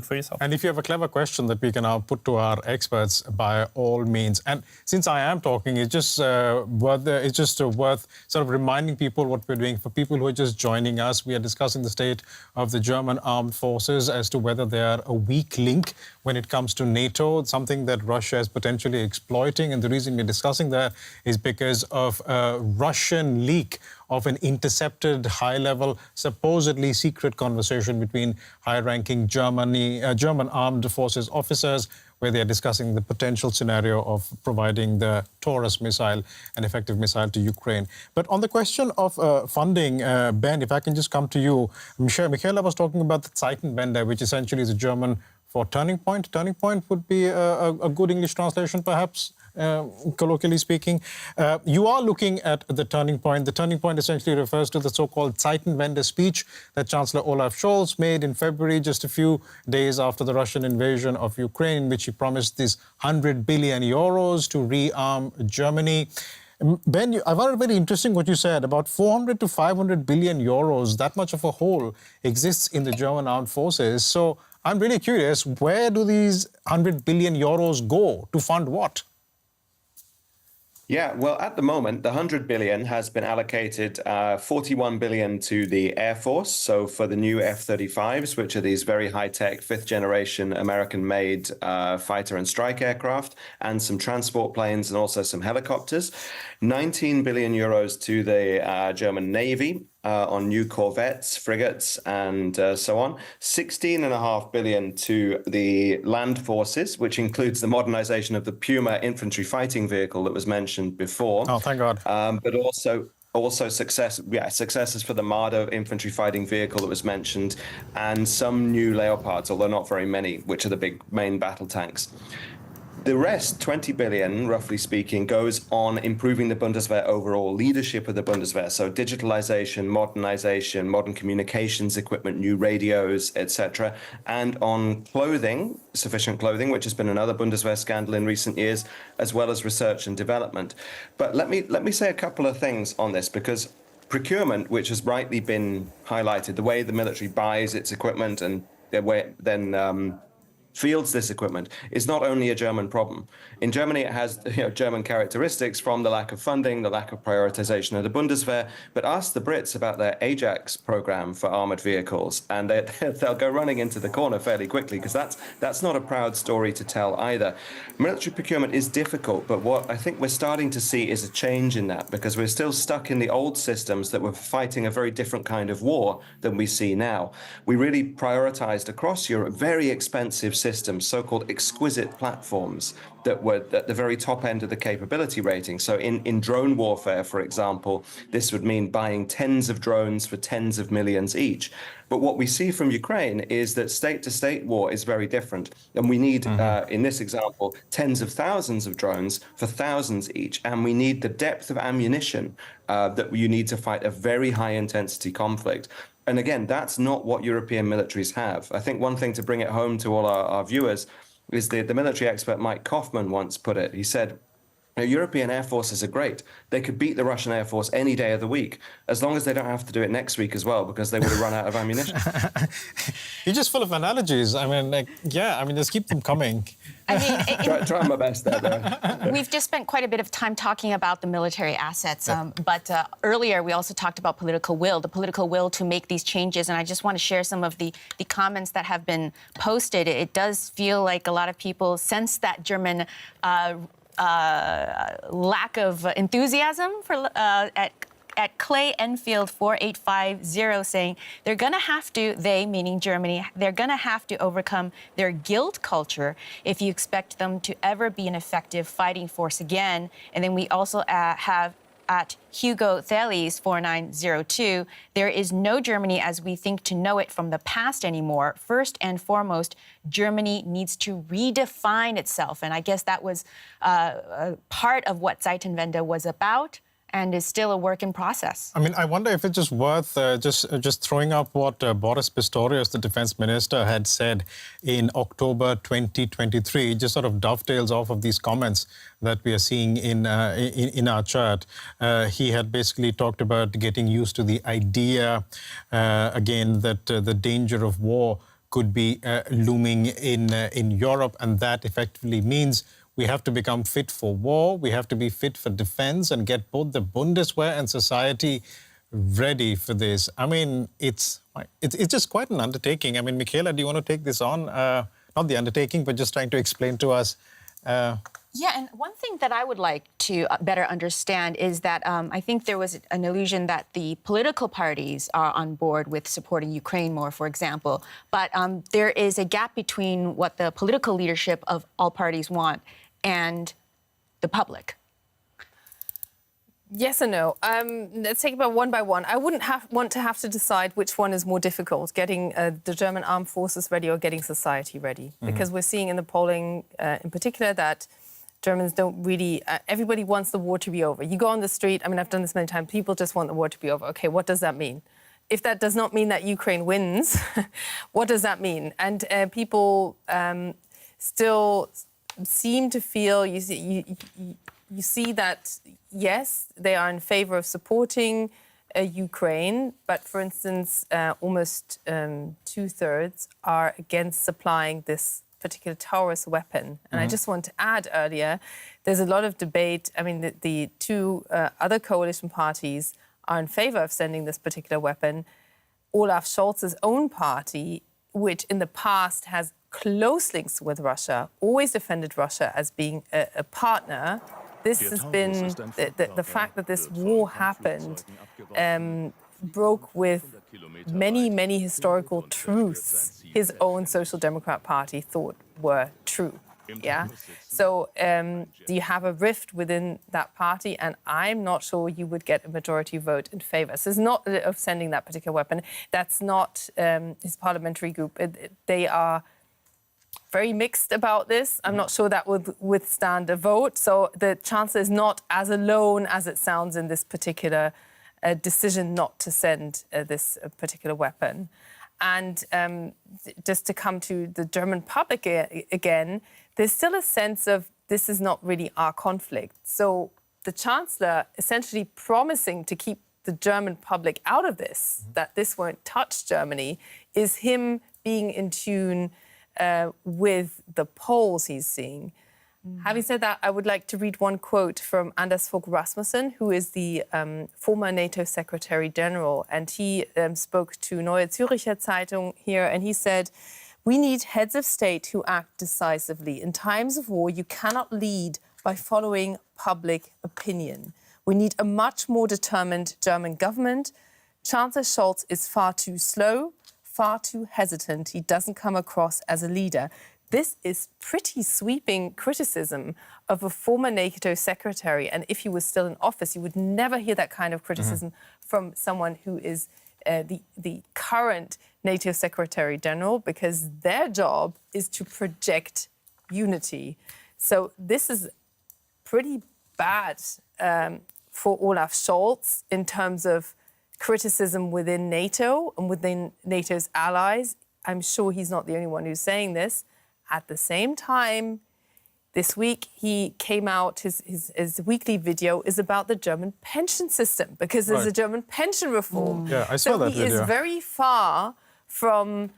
for yourself. And if you have a clever question that we can now put to our experts, by all means. And since I am talking, it's just worth sort of reminding people what we're doing. For people who are just joining us, we are discussing the state of the German armed forces as to whether they are a weak link when it comes to NATO, something that Russia is potentially exploiting. And the reason we're discussing that is because of a Russian leak of an intercepted high-level, supposedly secret conversation between high-ranking German armed forces officers, where they are discussing the potential scenario of providing the Taurus missile, an effective missile to Ukraine. But on the question of funding, Ben, if I can just come to you. Michaela was talking about the Zeitenwende, which essentially is a German for turning point. Turning point would be a good English translation, perhaps, colloquially speaking. You are looking at the turning point. The turning point essentially refers to the so-called Zeitenwende speech that Chancellor Olaf Scholz made in February, just a few days after the Russian invasion of Ukraine, in which he promised these 100 billion euros to rearm Germany. Ben, I found it very interesting what you said about 400 to 500 billion euros. That much of a hole exists in the German armed forces. So I'm really curious, where do these 100 billion euros go to fund what? Yeah, well, at the moment, the 100 billion has been allocated 41 billion to the Air Force. So for the new F-35s, which are these very high-tech, fifth-generation American-made fighter and strike aircraft, and some transport planes and also some helicopters. 19 billion euros to the German Navy on new corvettes, frigates, and so on. 16.5 billion to the land forces, which includes the modernization of the Puma infantry fighting vehicle that was mentioned before. Oh, thank God. But also successes for the Marder infantry fighting vehicle that was mentioned, and some new Leopards, although not very many, which are the big main battle tanks. The rest, 20 billion, roughly speaking, goes on improving the Bundeswehr overall leadership of the Bundeswehr. So digitalization, modernization, modern communications equipment, new radios, etc. And on clothing, sufficient clothing, which has been another Bundeswehr scandal in recent years, as well as research and development. But let me say a couple of things on this, because procurement, which has rightly been highlighted, the way the military buys its equipment and the way then fields this equipment, is not only a German problem. In Germany, it has German characteristics from the lack of funding, the lack of prioritization of the Bundeswehr. But ask the Brits about their Ajax program for armored vehicles, and they'll go running into the corner fairly quickly, because that's not a proud story to tell either. Military procurement is difficult, but what I think we're starting to see is a change in that, because we're still stuck in the old systems that were fighting a very different kind of war than we see now. We really prioritized across Europe very expensive systems, so-called exquisite platforms that were at the very top end of the capability rating. So in drone warfare, for example, this would mean buying tens of drones for tens of millions each. But what we see from Ukraine is that state-to-state war is very different. And we need, in this example, tens of thousands of drones for thousands each. And we need the depth of ammunition that you need to fight a very high-intensity conflict. And again, that's not what European militaries have. I think one thing to bring it home to all our viewers is the military expert Mike Kaufman once put it. He said, European air forces are great. They could beat the Russian air force any day of the week, as long as they don't have to do it next week as well, because they would have run out of ammunition. You're just full of analogies. I mean, just keep them coming. I mean, try my best there, though. We've just spent quite a bit of time talking about the military assets, but earlier we also talked about political will, the political will to make these changes, and I just want to share some of the comments that have been posted. It does feel like a lot of people sense that German lack of enthusiasm for at Clay Enfield 4850 saying they're going to have to, they meaning Germany, they're going to have to overcome their guilt culture if you expect them to ever be an effective fighting force again. And then we also have at Hugo Thales 4902, there is no Germany as we think to know it from the past anymore. First and foremost, Germany needs to redefine itself. And I guess that was part of what Zeitenwende was about, and is still a work in process. I mean, I wonder if it's just worth just throwing up what Boris Pistorius, the defense minister, had said in October 2023. It just sort of dovetails off of these comments that we are seeing in our chat. He had basically talked about getting used to the idea, again, that the danger of war could be looming in Europe, and that effectively means we have to become fit for war, we have to be fit for defense and get both the Bundeswehr and society ready for this. I mean, it's just quite an undertaking. I mean, Michaela, do you want to take this on? Not the undertaking, but just trying to explain to us. Yeah, and one thing that I would like to better understand is that I think there was an illusion that the political parties are on board with supporting Ukraine more, for example. But there is a gap between what the political leadership of all parties want and the public. Yes and no. Let's take it one by one. I wouldn't want to have to decide which one is more difficult, getting the German armed forces ready or getting society ready. Because we're seeing in the polling in particular that Germans don't really, everybody wants the war to be over. You go on the street, I mean, I've done this many times, people just want the war to be over. Okay, what does that mean? If that does not mean that Ukraine wins, what does that mean? And people still seem to feel, you see that, yes, they are in favor of supporting Ukraine, but for instance, almost 2/3 are against supplying this particular terrorist weapon. And I just want to add earlier, there's a lot of debate. I mean, the two other coalition parties are in favor of sending this particular weapon. Olaf Scholz's own party, which in the past has close links with Russia, always defended Russia as being a partner. This has been the fact that this war happened broke with many, many historical truths his own Social Democrat Party thought were true. Yeah. So you have a rift within that party, and I'm not sure you would get a majority vote in favor. So it's not of sending that particular weapon. That's not his parliamentary group. They are very mixed about this. I'm not sure that would withstand a vote. So the chancellor is not as alone as it sounds in this particular decision not to send this particular weapon. And just to come to the German public again, there's still a sense of this is not really our conflict. So the chancellor essentially promising to keep the German public out of this, that this won't touch Germany, is him being in tune with the polls he's seeing. Having said that, I would like to read one quote from Anders Fogh Rasmussen, who is the former NATO Secretary General. And he spoke to Neue Zürcher Zeitung here, and he said, "We need heads of state who act decisively. In times of war, you cannot lead by following public opinion. We need a much more determined German government. Chancellor Scholz is far too slow, far too hesitant. He doesn't come across as a leader." This is pretty sweeping criticism of a former NATO secretary. And if he was still in office, you would never hear that kind of criticism from someone who is the current NATO Secretary General, because their job is to project unity. So this is pretty bad for Olaf Scholz in terms of criticism within NATO and within NATO's allies. I'm sure he's not the only one who's saying this. At the same time, this week he came out, his weekly video is about the German pension system, because there's a German pension reform. Yeah, I saw that video. So he is very far from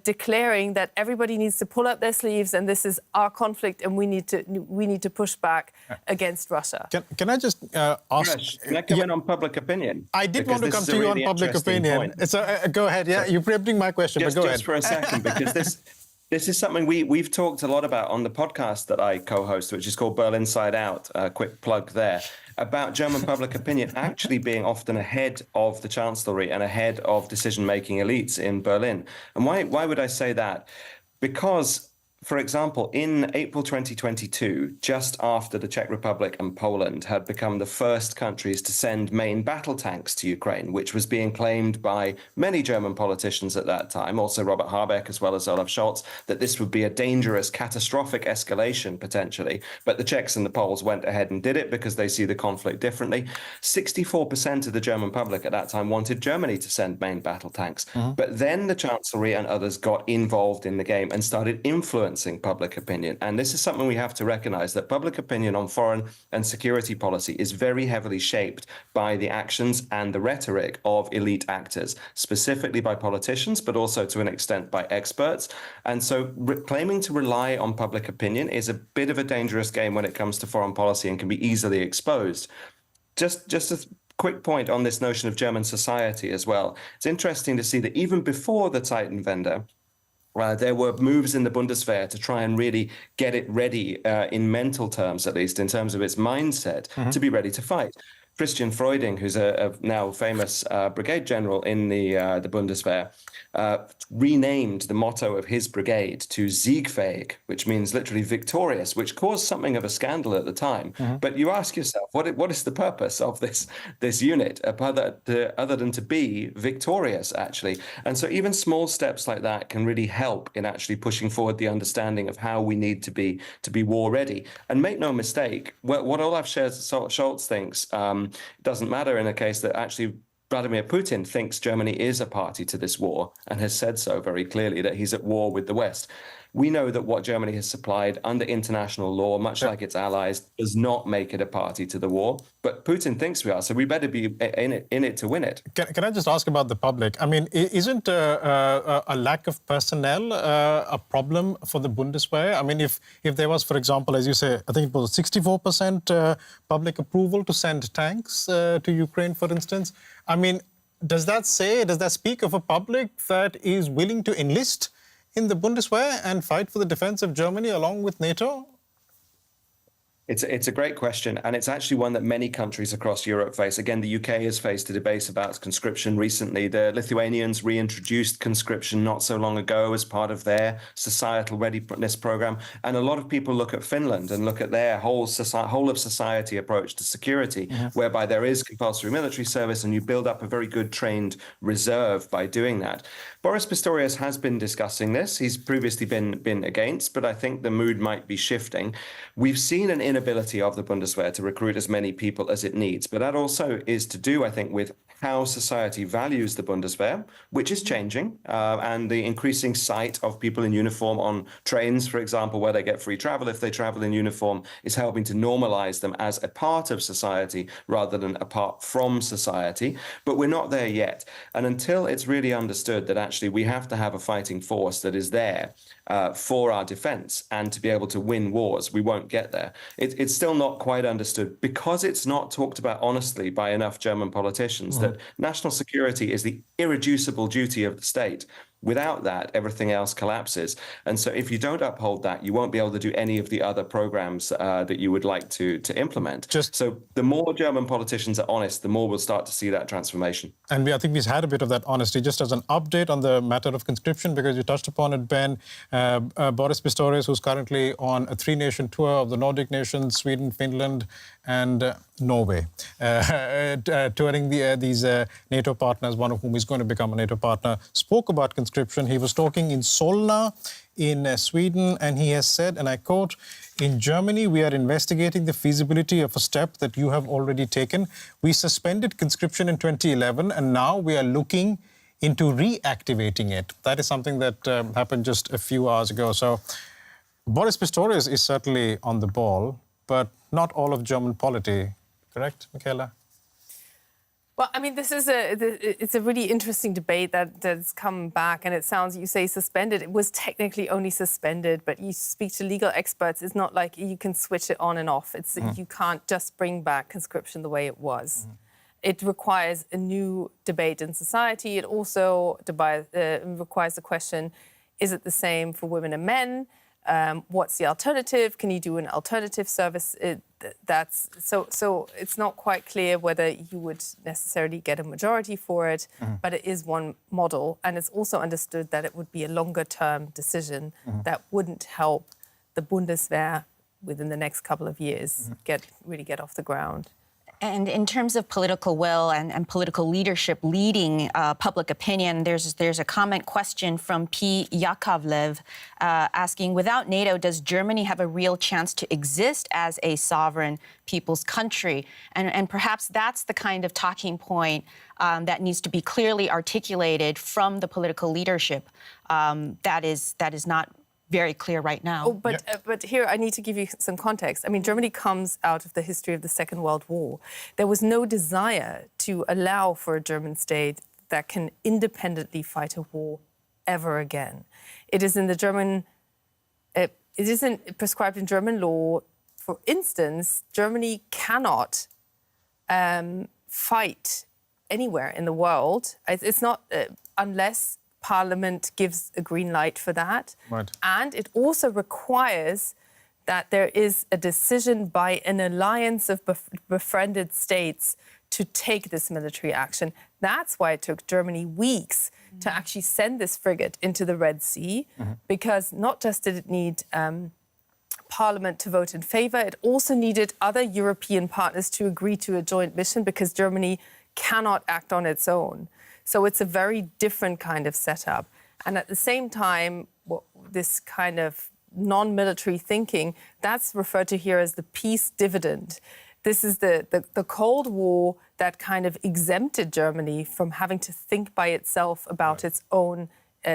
declaring that everybody needs to pull up their sleeves and this is our conflict and we need to push back against Russia. Can I just ask? Can I come in on public opinion? I did want to come to you on public opinion. So go ahead. Yeah, you're preempting my question, but go ahead. Just for a second, because this is something we've talked a lot about on the podcast that I co-host, which is called Berlin Side Out. Quick plug there, about German public opinion actually being often ahead of the chancellery and ahead of decision-making elites in Berlin. And why would I say that? Because For example, in April 2022, just after the Czech Republic and Poland had become the first countries to send main battle tanks to Ukraine, which was being claimed by many German politicians at that time, also Robert Habeck as well as Olaf Scholz, that this would be a dangerous, catastrophic escalation potentially. But the Czechs and the Poles went ahead and did it because they see the conflict differently. 64% of the German public at that time wanted Germany to send main battle tanks. But then the Chancellery and others got involved in the game and started influencing public opinion. And this is something we have to recognize, that public opinion on foreign and security policy is very heavily shaped by the actions and the rhetoric of elite actors, specifically by politicians, but also to an extent by experts. And so claiming to rely on public opinion is a bit of a dangerous game when it comes to foreign policy and can be easily exposed. Just a quick point on this notion of German society as well. It's interesting to see that even before the Zeitenwende, there were moves in the Bundeswehr to try and really get it ready, in mental terms, at least in terms of its mindset, to be ready to fight. Christian Freuding, who's a now famous brigade general in the Bundeswehr, renamed the motto of his brigade to Siegfähig, which means literally victorious, which caused something of a scandal at the time. But you ask yourself, what is the purpose of this unit other than to be victorious, actually? And so even small steps like that can really help in actually pushing forward the understanding of how we need to be war ready. And make no mistake, what Olaf Scholz thinks doesn't matter in a case that actually Vladimir Putin thinks Germany is a party to this war and has said so very clearly, that he's at war with the West. We know that what Germany has supplied under international law, much like its allies, does not make it a party to the war. But Putin thinks we are, so we better be in it to win it. Can I just ask about the public? I mean, isn't a lack of personnel a problem for the Bundeswehr? I mean, if there was, for example, as you say, I think it was 64% public approval to send tanks to Ukraine, for instance. I mean, does that speak of a public that is willing to enlist in the Bundeswehr and fight for the defense of Germany along with NATO? It's a great question, and it's actually one that many countries across Europe face. Again, the UK has faced a debate about conscription recently. The Lithuanians reintroduced conscription not so long ago as part of their societal readiness program. And a lot of people look at Finland and look at their whole of society approach to security, whereby there is compulsory military service and you build up a very good trained reserve by doing that. Boris Pistorius has been discussing this. He's previously been against, but I think the mood might be shifting. We've seen an inability of the Bundeswehr to recruit as many people as it needs, but that also is to do, I think, with how society values the Bundeswehr, which is changing, and the increasing sight of people in uniform on trains, for example, where they get free travel if they travel in uniform, is helping to normalize them as a part of society rather than apart from society. But we're not there yet. And until it's really understood that actually we have to have a fighting force that is there for our defense and to be able to win wars, we won't get there. It's still not quite understood because it's not talked about honestly by enough German politicians that national security is the irreducible duty of the state. Without that, everything else collapses. And so if you don't uphold that, you won't be able to do any of the other programs that you would like to implement. So the more German politicians are honest, the more we'll start to see that transformation. And I think we've had a bit of that honesty. Just as an update on the matter of conscription, because you touched upon it, Ben, Boris Pistorius, who's currently on a 3-nation tour of the Nordic nations, Sweden, Finland, and Norway, touring these NATO partners, one of whom is going to become a NATO partner, spoke about conscription. He was talking in Solna in Sweden, and he has said, and I quote, "In Germany, we are investigating the feasibility of a step that you have already taken. We suspended conscription in 2011, and now we are looking into reactivating it." That is something that happened just a few hours ago. So Boris Pistorius is certainly on the ball, but not all of German polity. Correct, Michaela? Well, I mean, it's a really interesting debate that's come back, and it sounds, you say suspended. It was technically only suspended, but you speak to legal experts. It's not like you can switch it on and off. You can't just bring back conscription the way it was. It requires a new debate in society. It also requires the question, is it the same for women and men? What's the alternative? Can you do an alternative service? that's so it's not quite clear whether you would necessarily get a majority for it, but it is one model, and it's also understood that it would be a longer-term decision that wouldn't help the Bundeswehr within the next couple of years really get off the ground. And in terms of political will and political leadership leading public opinion, there's a comment question from P. Yakovlev asking, without NATO, does Germany have a real chance to exist as a sovereign people's country? And perhaps that's the kind of talking point that needs to be clearly articulated from the political leadership that is not very clear right now. Oh, but here I need to give you some context. I mean, Germany comes out of the history of the Second World War. There was no desire to allow for a German state that can independently fight a war ever again. It is in the German. It isn't prescribed in German law. For instance, Germany cannot fight anywhere in the world. It's not unless Parliament gives a green light for that. Right. And it also requires that there is a decision by an alliance of befriended states to take this military action. That's why it took Germany weeks to actually send this frigate into the Red Sea, because not just did it need Parliament to vote in favour, it also needed other European partners to agree to a joint mission, because Germany cannot act on its own. So it's a very different kind of setup. And at the same time, this kind of non-military thinking, that's referred to here as the peace dividend. This is the Cold War that kind of exempted Germany from having to think by itself about its own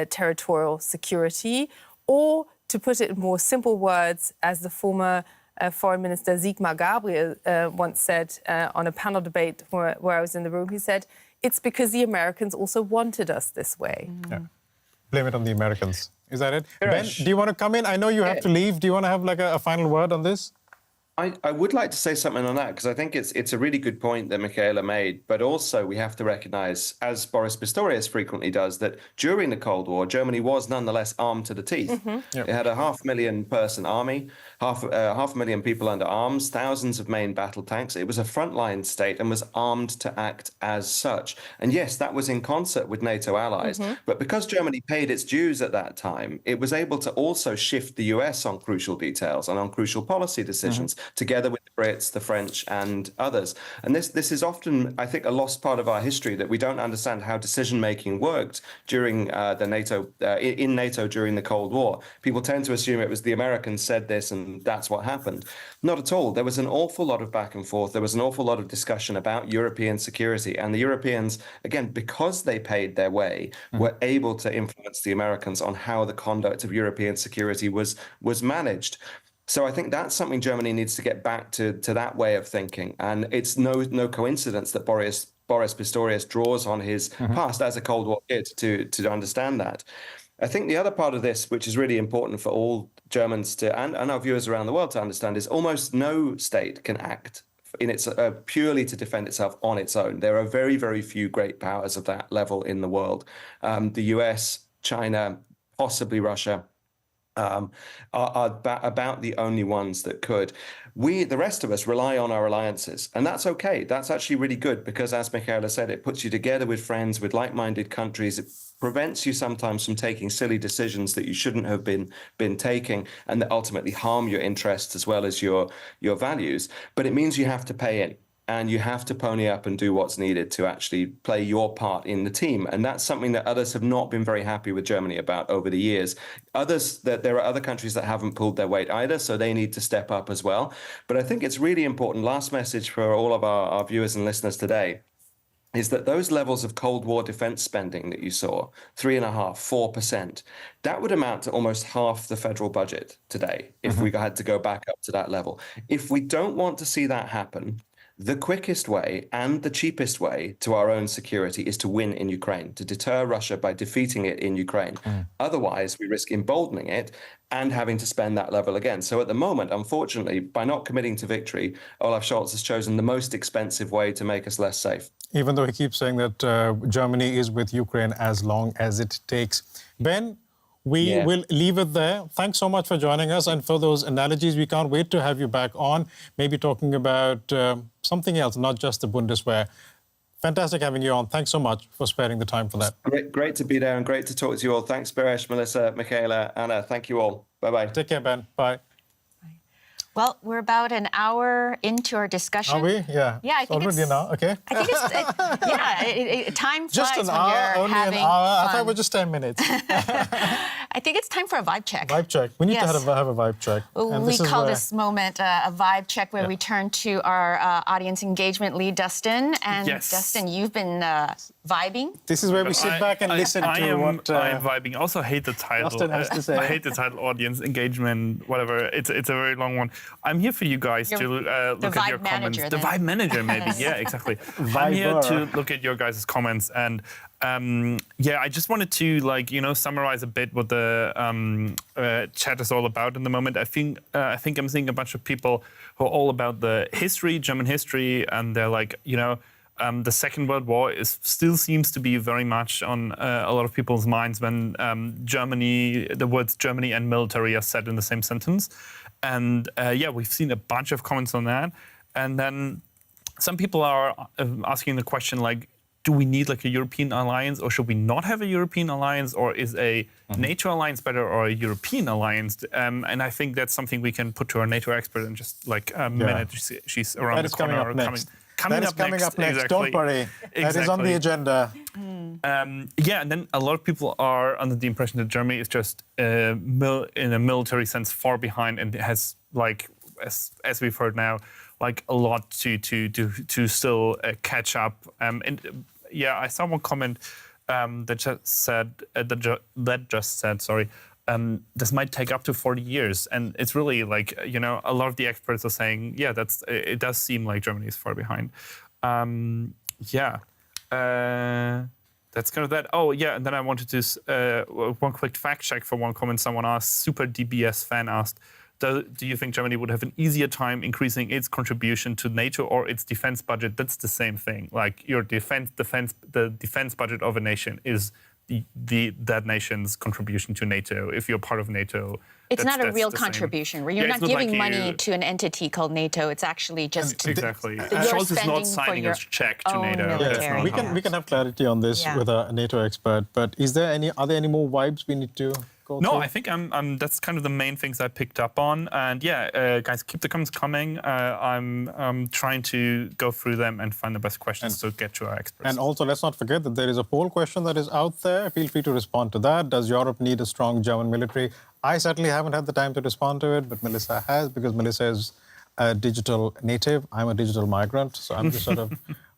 territorial security. Or, to put it in more simple words, as the former Foreign Minister Sigmar Gabriel once said on a panel debate where I was in the room, he said, it's because the Americans also wanted us this way. Yeah. Blame it on the Americans. Is that it? Ben, do you want to come in? I know you have to leave. Do you want to have like a final word on this? I would like to say something on that, because I think it's a really good point that Michaela made, but also we have to recognise, as Boris Pistorius frequently does, that during the Cold War, Germany was nonetheless armed to the teeth. It had a 500,000 person army, half a million people under arms, thousands of main battle tanks. It was a frontline state and was armed to act as such. And yes, that was in concert with NATO allies. But because Germany paid its dues at that time, it was able to also shift the US on crucial details and on crucial policy decisions, together with the Brits, the French, and others. And this is often, I think, a lost part of our history, that we don't understand how decision-making worked during in NATO during the Cold War. People tend to assume it was the Americans said this and that's what happened. Not at all. There was an awful lot of back and forth. There was an awful lot of discussion about European security. And the Europeans, again, because they paid their way, were able to influence the Americans on how the conduct of European security was managed. So I think that's something Germany needs to get back to that way of thinking. And it's no coincidence that Boris Pistorius draws on his past as a Cold War kid to understand that. I think the other part of this, which is really important for all Germans to and our viewers around the world to understand, is almost no state can act in its purely to defend itself on its own. There are very, very few great powers of that level in the world. The US, China, possibly Russia, are about the only ones that could. The rest of us, rely on our alliances, and that's okay. That's actually really good, because, as Michaela said, it puts you together with friends, with like-minded countries. It prevents you sometimes from taking silly decisions that you shouldn't have been taking, and that ultimately harm your interests as well as your values. But it means you have to pay in. And you have to pony up and do what's needed to actually play your part in the team. And that's something that others have not been very happy with Germany about over the years. There are other countries that haven't pulled their weight either, so they need to step up as well. But I think it's really important, last message for all of our viewers and listeners today, is that those levels of Cold War defense spending that you saw, 3.5%, 4%, that would amount to almost half the federal budget today if we had to go back up to that level. If we don't want to see that happen, the quickest way and the cheapest way to our own security is to win in Ukraine, to deter Russia by defeating it in Ukraine. Otherwise, we risk emboldening it and having to spend that level again. So at the moment, unfortunately, by not committing to victory, Olaf Scholz has chosen the most expensive way to make us less safe. Even though he keeps saying that Germany is with Ukraine as long as it takes. Ben, We will leave it there. Thanks so much for joining us and for those analogies. We can't wait to have you back on, maybe talking about something else, not just the Bundeswehr. Fantastic having you on. Thanks so much for sparing the time for that. Great to be there and great to talk to you all. Thanks, Baresh, Melissa, Michaela, Anna. Thank you all. Bye-bye. Take care, Ben. Bye. Well, we're about an hour into our discussion. Are we? Yeah. Yeah, I think already it's an hour. Okay. I think it's time flies Just an when hour, you're only having an hour. fun. I thought it was just 10 minutes. I think it's time for a vibe check. Vibe check. We need to Yes. have a vibe check. And We call this moment a vibe check, where we turn to our audience engagement lead, Dustin. And Yes. Dustin, you've been vibing. This is where we sit back and listen to what I am vibing. I also hate the title. Dustin has to say. I hate the title, audience engagement, whatever. It's a very long one. I'm here for you guys to look at your vibe comments. manager, The then. vibe manager, maybe. Yeah, exactly. I'm here to look at your guys' comments, and I just wanted to summarize a bit what the chat is all about in the moment. I think I'm seeing a bunch of people who are all about the history, German history, and they're like, the Second World War still seems to be very much on a lot of people's minds when the words Germany and military are said in the same sentence. And we've seen a bunch of comments on that. And then some people are asking the question, like, do we need a European alliance, or should we not have a European alliance, or is a NATO alliance better, or a European alliance? And I think that's something we can put to our NATO expert in just a minute. She's around the corner. Coming up next. Coming up next. Exactly. Don't worry. That is on the agenda. And then a lot of people are under the impression that Germany is just in a military sense far behind, and has as we've heard now, a lot to still catch up. I saw one comment that just said, this might take up to 40 years, and it's really a lot of the experts are saying, it does seem like Germany is far behind. That's kind of that. Oh yeah, and then I wanted to one quick fact check for one comment someone asked. Super DBS fan asked, do you think Germany would have an easier time increasing its contribution to NATO or its defense budget? That's the same thing. Your the defense budget of a nation is that nation's contribution to NATO. If you're part of NATO, it's not a real contribution, where you're not giving money to an entity called NATO. It's actually just exactly. Scholz is not signing a check to NATO. Military. We can have clarity on this with a NATO expert. But are there any more vibes we need to? No, I think that's kind of the main things I picked up on. And guys, keep the comments coming. I'm trying to go through them and find the best questions to get to our experts. And also, let's not forget that there is a poll question that is out there. Feel free to respond to that. Does Europe need a strong German military? I certainly haven't had the time to respond to it, but Melissa has, because Melissa is a digital native. I'm a digital migrant, so I'm just sort of,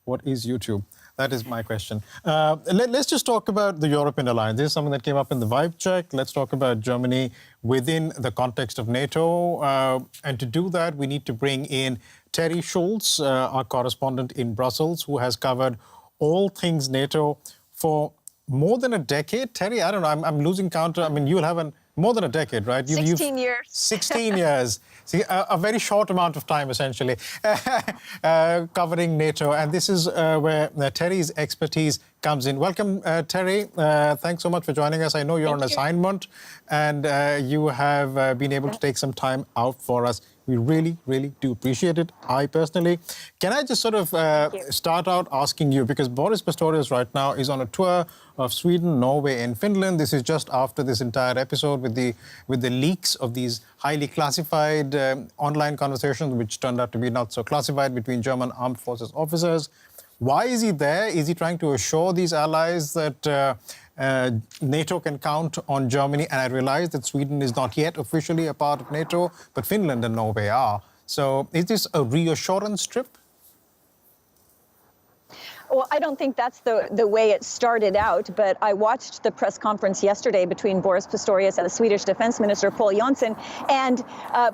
what is YouTube? That is my question. Let's just talk about the European alliance. This is something that came up in the vibe check. Let's talk about Germany within the context of NATO. And to do that, we need to bring in Terry Schulz, our correspondent in Brussels, who has covered all things NATO for more than a decade. Terry, I don't know, I'm losing count. I mean, you'll have more than a decade, right? 16 years. 16 years. See, a very short amount of time, essentially, covering NATO. And this is where Terry's expertise comes in. Welcome, Terry. Thanks so much for joining us. I know you're on assignment, and you have been able to take some time out for us. We really, really do appreciate it. I personally. Can I just sort of start out asking you, because Boris Pistorius right now is on a tour of Sweden, Norway, and Finland. This is just after this entire episode with the leaks of these highly classified online conversations, which turned out to be not so classified, between German armed forces officers. Why is he there? Is he trying to assure these allies that NATO can count on Germany? And I realize that Sweden is not yet officially a part of NATO, but Finland and Norway are. So is this a reassurance trip? Well, I don't think that's the way it started out, but I watched the press conference yesterday between Boris Pistorius and the Swedish Defense Minister, Pål Jonson, and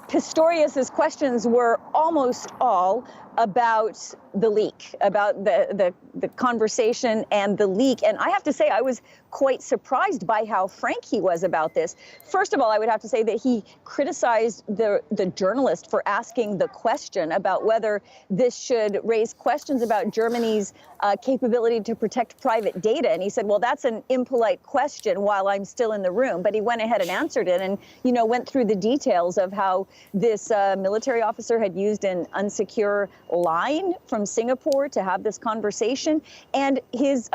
Pistorius's questions were almost all about the leak, about the conversation and the leak. And I have to say, I was quite surprised by how frank he was about this. First of all, I would have to say that he criticized the journalist for asking the question about whether this should raise questions about Germany's capability to protect private data. And he said, well, that's an impolite question while I'm still in the room. But he went ahead and answered it and, went through the details of how this military officer had used an unsecure line from Singapore to have this conversation. And his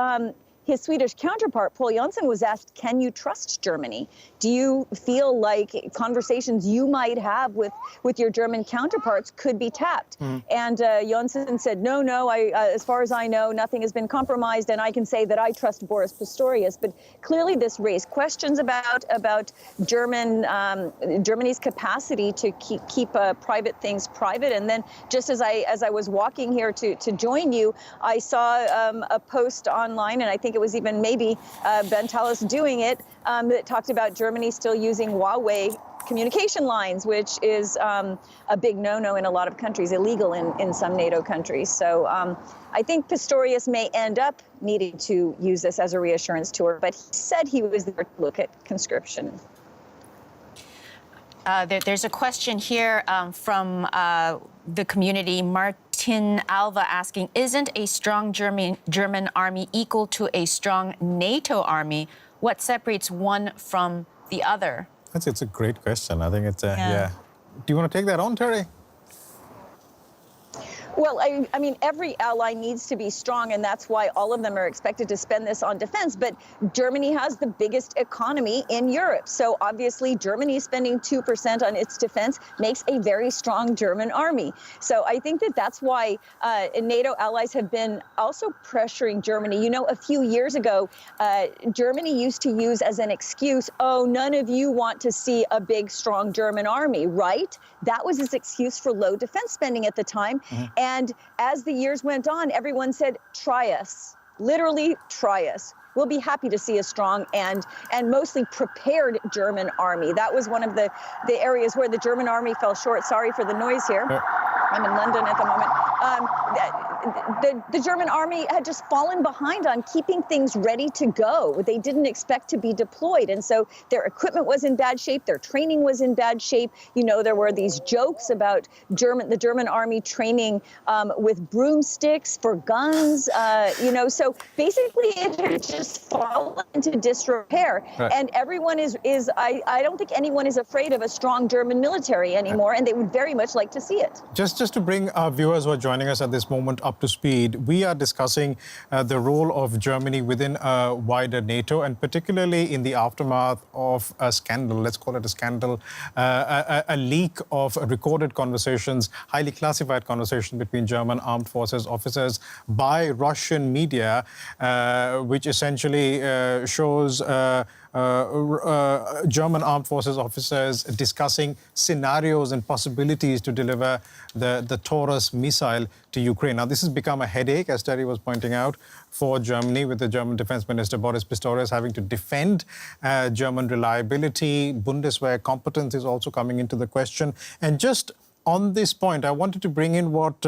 Swedish counterpart, Paul Jonsson, was asked, can you trust Germany? Do you feel like conversations you might have with your German counterparts could be tapped? And Jonsson said, no, as far as I know, nothing has been compromised, and I can say that I trust Boris Pistorius. But clearly this raised questions about Germany's capacity to keep private things private. And then just as I was walking here to join you, I saw a post online, and I think it was even maybe Ben Tallis doing it, that talked about Germany still using Huawei communication lines, which is a big no-no in a lot of countries, illegal in some NATO countries. So I think Pistorius may end up needing to use this as a reassurance tour, but he said he was there to look at conscription. There's a question here from the community, Martin Alva, asking, isn't a strong German army equal to a strong NATO army? What separates one from the other? It's a great question. I think it's yeah. Do you want to take that on, Terry? Well, I mean, every ally needs to be strong, and that's why all of them are expected to spend this on defense. But Germany has the biggest economy in Europe. So obviously, Germany spending 2% on its defense makes a very strong German army. So I think that's why NATO allies have been also pressuring Germany. A few years ago, Germany used to use as an excuse, oh, none of you want to see a big, strong German army, right? That was his excuse for low defense spending at the time. And as the years went on, everyone said, try us, literally try us. We'll be happy to see a strong and mostly prepared German army. That was one of the areas where the German army fell short. Sorry for the noise here. I'm in London at the moment. The German army had just fallen behind on keeping things ready to go. They didn't expect to be deployed. And so their equipment was in bad shape. Their training was in bad shape. There were these jokes about the German army training with broomsticks for guns. So basically it had just fallen into disrepair. Right. And everyone I don't think anyone is afraid of a strong German military anymore. And they would very much like to see it. Just to bring our viewers who are joining us at this moment up to speed, we are discussing the role of Germany within a wider NATO, and particularly in the aftermath of a scandal, let's call it a scandal, a leak of recorded conversations, highly classified conversations between German armed forces officers by Russian media, which essentially shows German armed forces officers discussing scenarios and possibilities to deliver the Taurus missile to Ukraine. Now, this has become a headache, as Terry was pointing out, for Germany, with the German Defense Minister Boris Pistorius having to defend German reliability. Bundeswehr competence is also coming into the question. And just on this point, I wanted to bring in what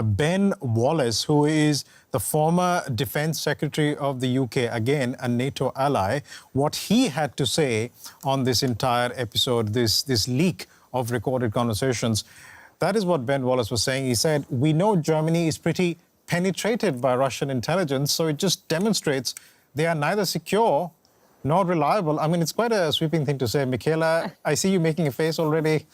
Ben Wallace, who is the former Defense Secretary of the UK, again, a NATO ally, what he had to say on this entire episode, this leak of recorded conversations. That is what Ben Wallace was saying. He said, we know Germany is pretty penetrated by Russian intelligence, so it just demonstrates they are neither secure nor reliable. I mean, it's quite a sweeping thing to say. Michaela, I see you making a face already.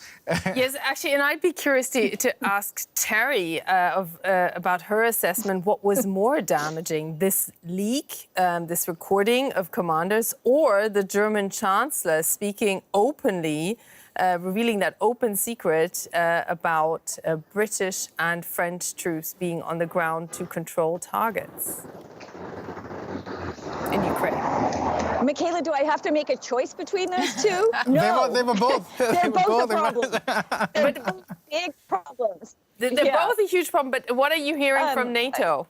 Yes, actually, and I'd be curious to ask Terry about her assessment. What was more damaging, this leak, this recording of commanders, or the German Chancellor speaking openly, revealing that open secret about British and French troops being on the ground to control targets in Ukraine? Michaela, do I have to make a choice between those two? No. They were both. They're both a problem. They're both big problems. They're both a huge problem, but what are you hearing from NATO?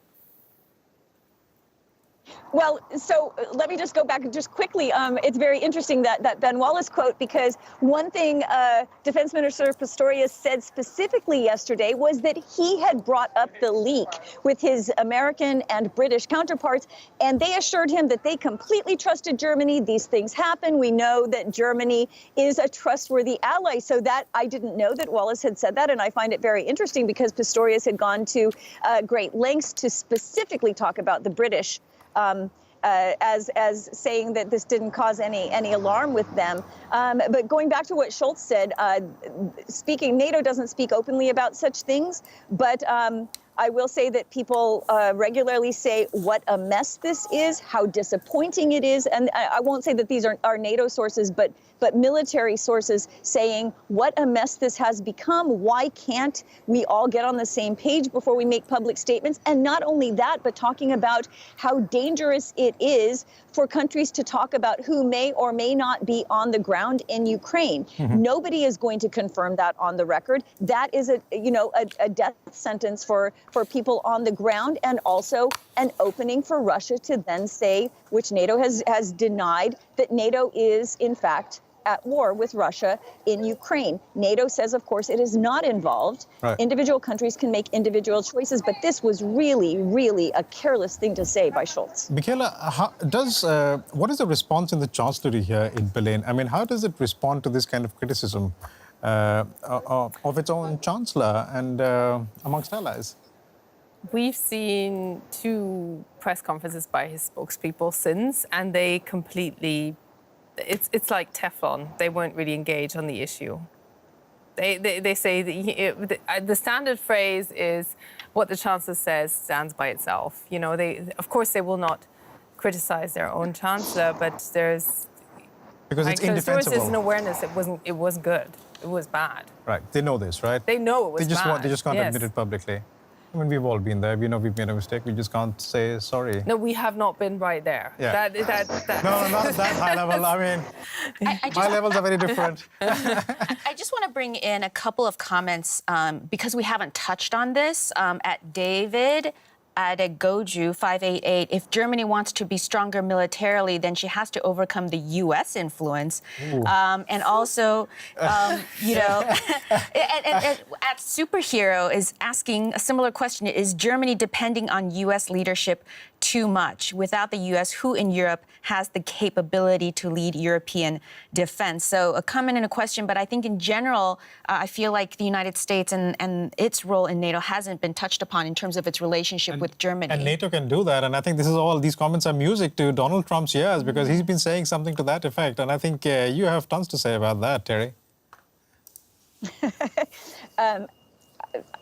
Well, so let me just go back just quickly. It's very interesting that Ben Wallace quote, because one thing Defense Minister Pistorius said specifically yesterday was that he had brought up the leak with his American and British counterparts, and they assured him that they completely trusted Germany. These things happen. We know that Germany is a trustworthy ally. So that I didn't know that Wallace had said that, and I find it very interesting because Pistorius had gone to great lengths to specifically talk about the British as saying that this didn't cause any alarm with them. But going back to what Scholz said, NATO doesn't speak openly about such things, but I will say that people regularly say what a mess this is, how disappointing it is. And I won't say that these are NATO sources, but military sources saying what a mess this has become. Why can't we all get on the same page before we make public statements? And not only that, but talking about how dangerous it is for countries to talk about who may or may not be on the ground in Ukraine. Mm-hmm. Nobody is going to confirm that on the record. That is a death sentence for people on the ground, and also an opening for Russia to then say, which NATO has denied, that NATO is in fact at war with Russia in Ukraine. NATO says, of course, it is not involved. Right. Individual countries can make individual choices, but this was really, really a careless thing to say by Scholz. Michaela, what is the response in the Chancellery here in Berlin? I mean, how does it respond to this kind of criticism of its own Chancellor and amongst allies? We've seen 2 press conferences by his spokespeople since, and they completely... It's like Teflon. They won't really engage on the issue. They say that the standard phrase is what the Chancellor says stands by itself. You know, of course they will not criticize their own Chancellor, but there's because it's indefensible. There's an awareness it wasn't good. It was bad. Right. They know this, right? They know it was bad. They just can't admit it publicly. I mean, we've all been there. We know we've made a mistake. We just can't say sorry. No, we have not been right there. Yeah. No, not at that high level. I mean, high levels are very different. I just want to bring in a couple of comments because we haven't touched on this. At David Adegoju 588, if Germany wants to be stronger militarily, then she has to overcome the U.S. influence. And also, and at Superhero is asking a similar question. Is Germany depending on U.S. leadership too much? Without the U.S., who in Europe has the capability to lead European defense? So a comment and a question, but I think in general, I feel like the United States and its role in NATO hasn't been touched upon in terms of its relationship with Germany. And NATO can do that. And I think these comments are music to Donald Trump's ears, because he's been saying something to that effect. And I think you have tons to say about that, Terry.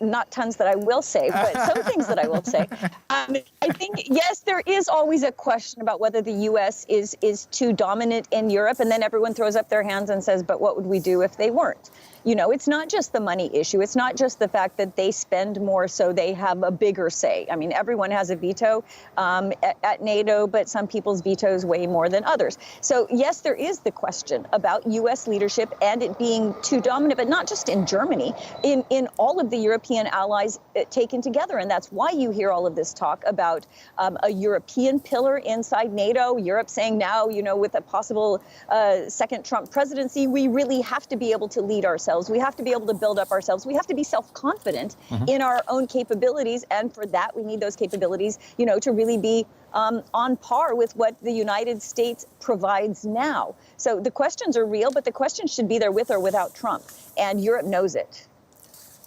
Not tons that I will say, but some things that I will say. I think, yes, there is always a question about whether the U.S. is too dominant in Europe, and then everyone throws up their hands and says, but what would we do if they weren't? You know, it's not just the money issue. It's not just the fact that they spend more so they have a bigger say. I mean, everyone has a veto at NATO, but some people's vetoes weigh more than others. So, yes, there is the question about U.S. leadership and it being too dominant, but not just in Germany, in all of the European allies taken together. And that's why you hear all of this talk about a European pillar inside NATO, Europe saying now, you know, with a possible second Trump presidency, we really have to be able to lead ourselves. We have to be able to build up ourselves. We have to be self-confident in our own capabilities. And for that, we need those capabilities, you know, to really be on par with what the United States provides now. So the questions are real, but the questions should be there with or without Trump. And Europe knows it.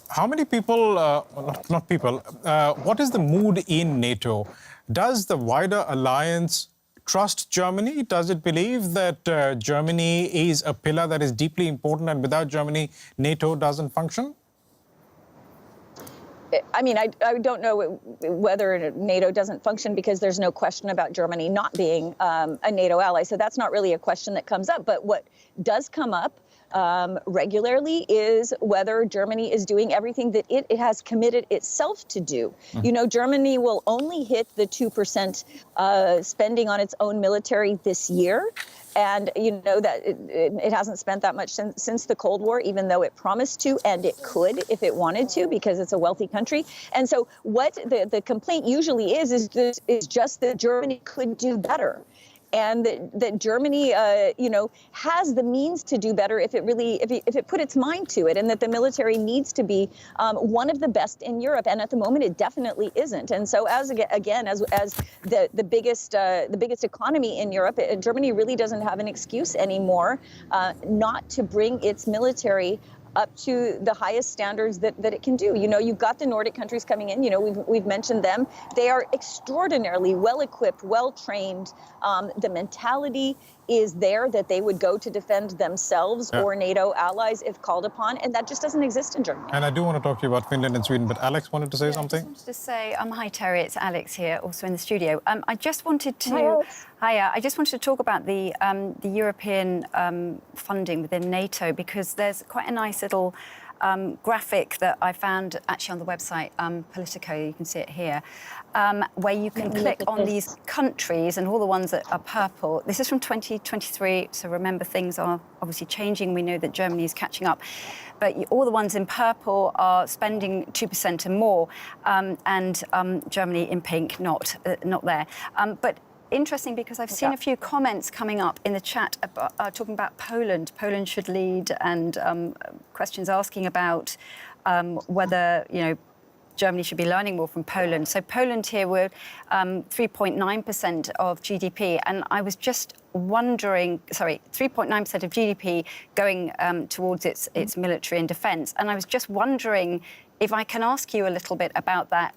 How many people, what is the mood in NATO? Does the wider alliance trust Germany? Does it believe that Germany is a pillar that is deeply important and without Germany, NATO doesn't function? I mean, I don't know whether NATO doesn't function because there's no question about Germany not being a NATO ally. So that's not really a question that comes up. But what does come up regularly is whether Germany is doing everything that it has committed itself to do. You know, Germany will only hit the 2% spending on its own military this year. And you know that it hasn't spent that much since the Cold War, even though it promised to, and it could if it wanted to, because it's a wealthy country. And so what the complaint usually is just that Germany could do better. And that Germany, you know, has the means to do better if it put its mind to it, and that the military needs to be one of the best in Europe. And at the moment, it definitely isn't. And so, as the biggest economy in Europe, Germany really doesn't have an excuse anymore not to bring its military up to the highest standards that it can do. You know, you've got the Nordic countries coming in. You know, we've mentioned them. They are extraordinarily well-equipped, well-trained. The mentality is there that they would go to defend themselves or NATO allies if called upon, and that just doesn't exist in Germany. And I do want to talk to you about Finland and Sweden, but Alex wanted to say something. I just wanted to say, hi Terry, it's Alex here, also in the studio. I just wanted to, I just wanted to talk about the European funding within NATO, because there's quite a nice little graphic that I found actually on the website Politico, you can see it here, where you can click on these countries and all the ones that are purple. This is from 2023, so remember things are obviously changing. We know that Germany is catching up. But all the ones in purple are spending 2% and more, and Germany in pink, not there. But interesting, because I've seen a few comments coming up in the chat about, talking about Poland. Poland should lead, and questions asking about whether, you know, Germany should be learning more from Poland. So Poland here were 3.9% of GDP, and I was just wondering, 3.9% of GDP going towards its military and defence, and I was just wondering if I can ask you a little bit about that.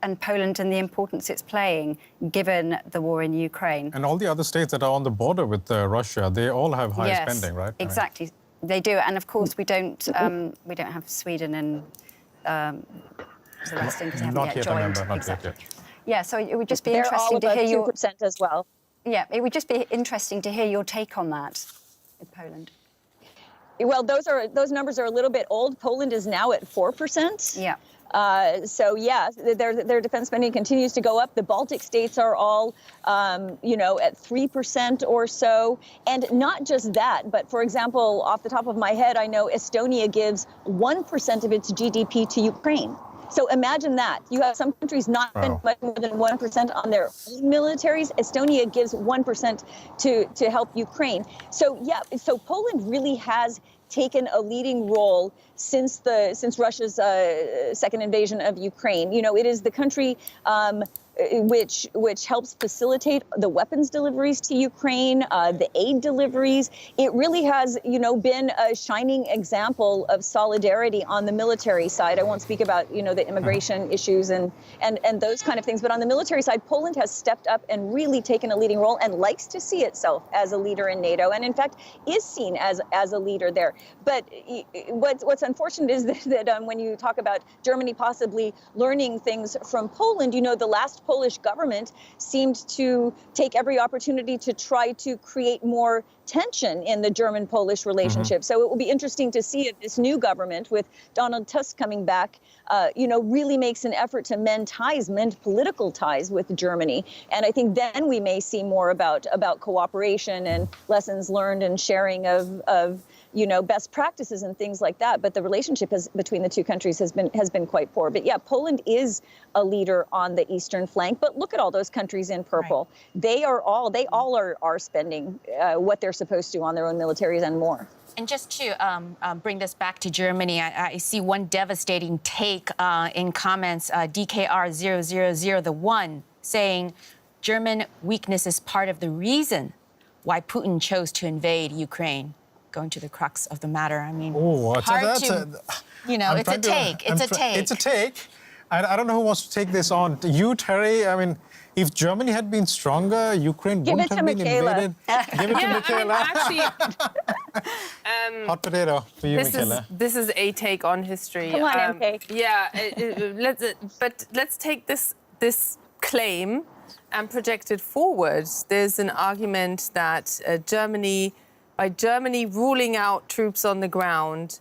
And Poland and the importance it's playing, given the war in Ukraine. And all the other states that are on the border with Russia, they all have high spending, right? Exactly, they do. And of course, we don't have Sweden and the rest because they haven't yet joined. Not yet. Yeah, so it would just be interesting to hear your 2% as well. Yeah, it would just be interesting to hear your take on that in Poland. Well, those numbers are a little bit old. Poland is now at 4%. Yeah. So yeah, their defense spending continues to go up. The Baltic states are all, you know, at 3% or so. And not just that, but for example, off the top of my head, I know Estonia gives 1% of its GDP to Ukraine. So imagine that. You have some countries not spend much more than 1% on their own militaries. Estonia gives 1% to help Ukraine. So yeah, so Poland really has taken a leading role since Russia's second invasion of Ukraine. You know, it is the country which helps facilitate the weapons deliveries to Ukraine, the aid deliveries. It really has, you know, been a shining example of solidarity on the military side. I won't speak about, you know, the immigration issues and those kind of things, but on the military side, Poland has stepped up and really taken a leading role and likes to see itself as a leader in NATO, and in fact is seen as a leader there. But what's unfortunate is that when you talk about Germany possibly learning things from Poland, you know, the last Polish government seemed to take every opportunity to try to create more tension in the German-Polish relationship. So it will be interesting to see if this new government, with Donald Tusk coming back, you know, really makes an effort to mend political ties with Germany. And I think then we may see more about cooperation and lessons learned and sharing of you know, best practices and things like that. But the relationship between the two countries has been quite poor. But yeah, Poland is a leader on the eastern flank. But look at all those countries in purple. Right. They all are spending what they're supposed to on their own militaries and more. And just to bring this back to Germany, I see one devastating take in comments, DKR000, the one, saying German weakness is part of the reason why Putin chose to invade Ukraine. Going to the crux of the matter. I mean, you know, it's a take. It's a take. I don't know who wants to take this on. You, Terry, I mean, if Germany had been stronger, Ukraine wouldn't have been invaded. Give it to Michaela. I mean, actually, hot potato for you, Michaela. This is a take on history. Come on, MK. Yeah, let's take this claim and project it forward. There's an argument that Germany By Germany ruling out troops on the ground,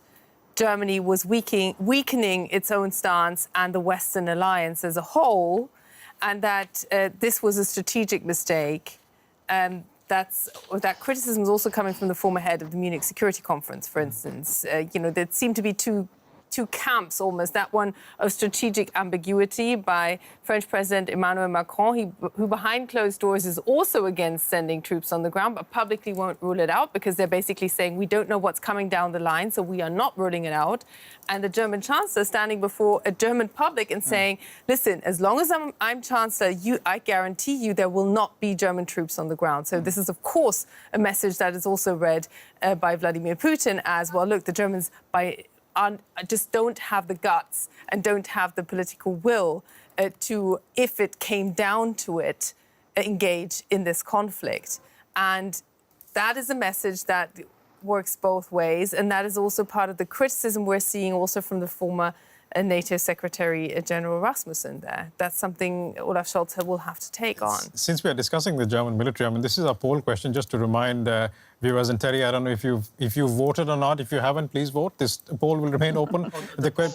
Germany was weakening its own stance and the Western alliance as a whole, and that this was a strategic mistake. That criticism is also coming from the former head of the Munich Security Conference, for instance. There seemed to be two camps almost, that one of strategic ambiguity by French President Emmanuel Macron, who behind closed doors is also against sending troops on the ground, but publicly won't rule it out because they're basically saying we don't know what's coming down the line, so we are not ruling it out. And the German Chancellor standing before a German public and saying, listen, as long as I'm Chancellor, I guarantee you there will not be German troops on the ground. So this is, of course, a message that is also read by Vladimir Putin as, well, look, the Germans just don't have the guts and don't have the political will to, if it came down to it, engage in this conflict. And that is a message that works both ways, and that is also part of the criticism we're seeing also from the former NATO Secretary General Rasmussen there. That's something Olaf Scholz will have to take on. Since we are discussing the German military, I mean, this is a poll question just to remind viewers. And Terry, I don't know if you've voted or not. If you haven't, please vote. This poll will remain open. The poll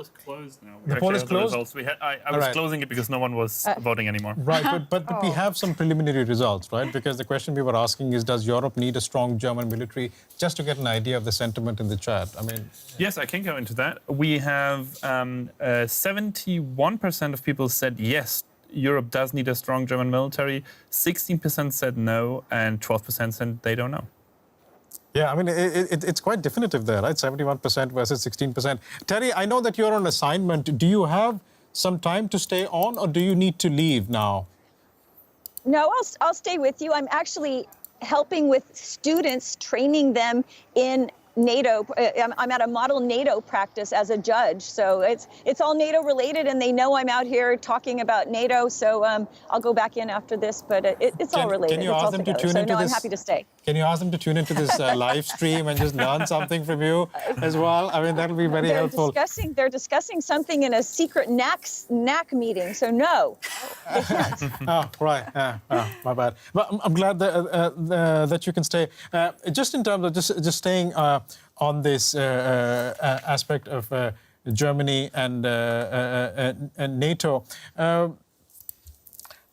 is closed now. The poll is closed? I was closing it because no one was voting anymore. Right, but we have some preliminary results, right? Because the question we were asking is, does Europe need a strong German military? Just to get an idea of the sentiment in the chat. I mean... Yes, I can go into that. We have 71% of people said yes, Europe does need a strong German military. 16% said no, and 12% said they don't know. Yeah, I mean, it's quite definitive there, right? 71% versus 16%. Terry, I know that you're on assignment. Do you have some time to stay on, or do you need to leave now? No, I'll stay with you. I'm actually helping with students, training them in NATO. I'm at a model NATO practice as a judge, so it's all NATO related, and they know I'm out here talking about NATO. So I'll go back in after this, but it's all related. Can you ask them to tune into this? I'm happy to stay. Can you ask them to tune into this live stream and just learn something from you as well? I mean, that'll be very helpful. They're discussing something in a secret NAC meeting, so no. Oh, right. My bad. But I'm glad that you can stay. Just in terms of just staying on this aspect of Germany and NATO.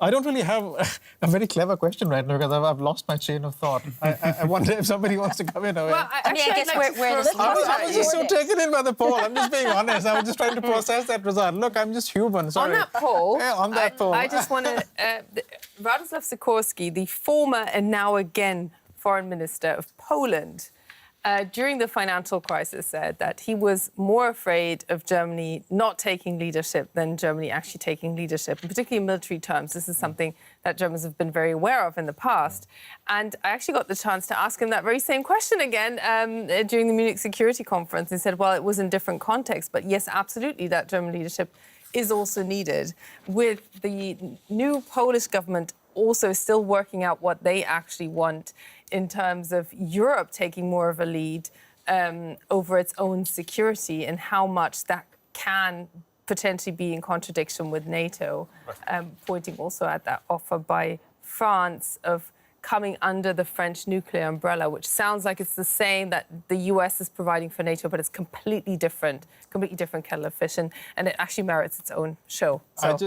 I don't really have a very clever question right now because I've lost my chain of thought. I wonder if somebody wants to come in. Well, I guess we're I was just so taken in by the poll. I'm just being honest. I was just trying to process that result. Look, I'm just human. Sorry. On that poll, I just want to... Radoslav Sikorski, the former and now again Foreign Minister of Poland, during the financial crisis said that he was more afraid of Germany not taking leadership than Germany actually taking leadership, and particularly in military terms. This is something that Germans have been very aware of in the past. And I actually got the chance to ask him that very same question again during the Munich Security Conference. He said, well, it was in different contexts, but yes, absolutely, that German leadership is also needed. With the new Polish government also still working out what they actually want in terms of Europe taking more of a lead over its own security and how much that can potentially be in contradiction with NATO, pointing also at that offer by France of coming under the French nuclear umbrella, which sounds like it's the same that the US is providing for NATO, but it's completely different kettle of fish, and it actually merits its own show. So.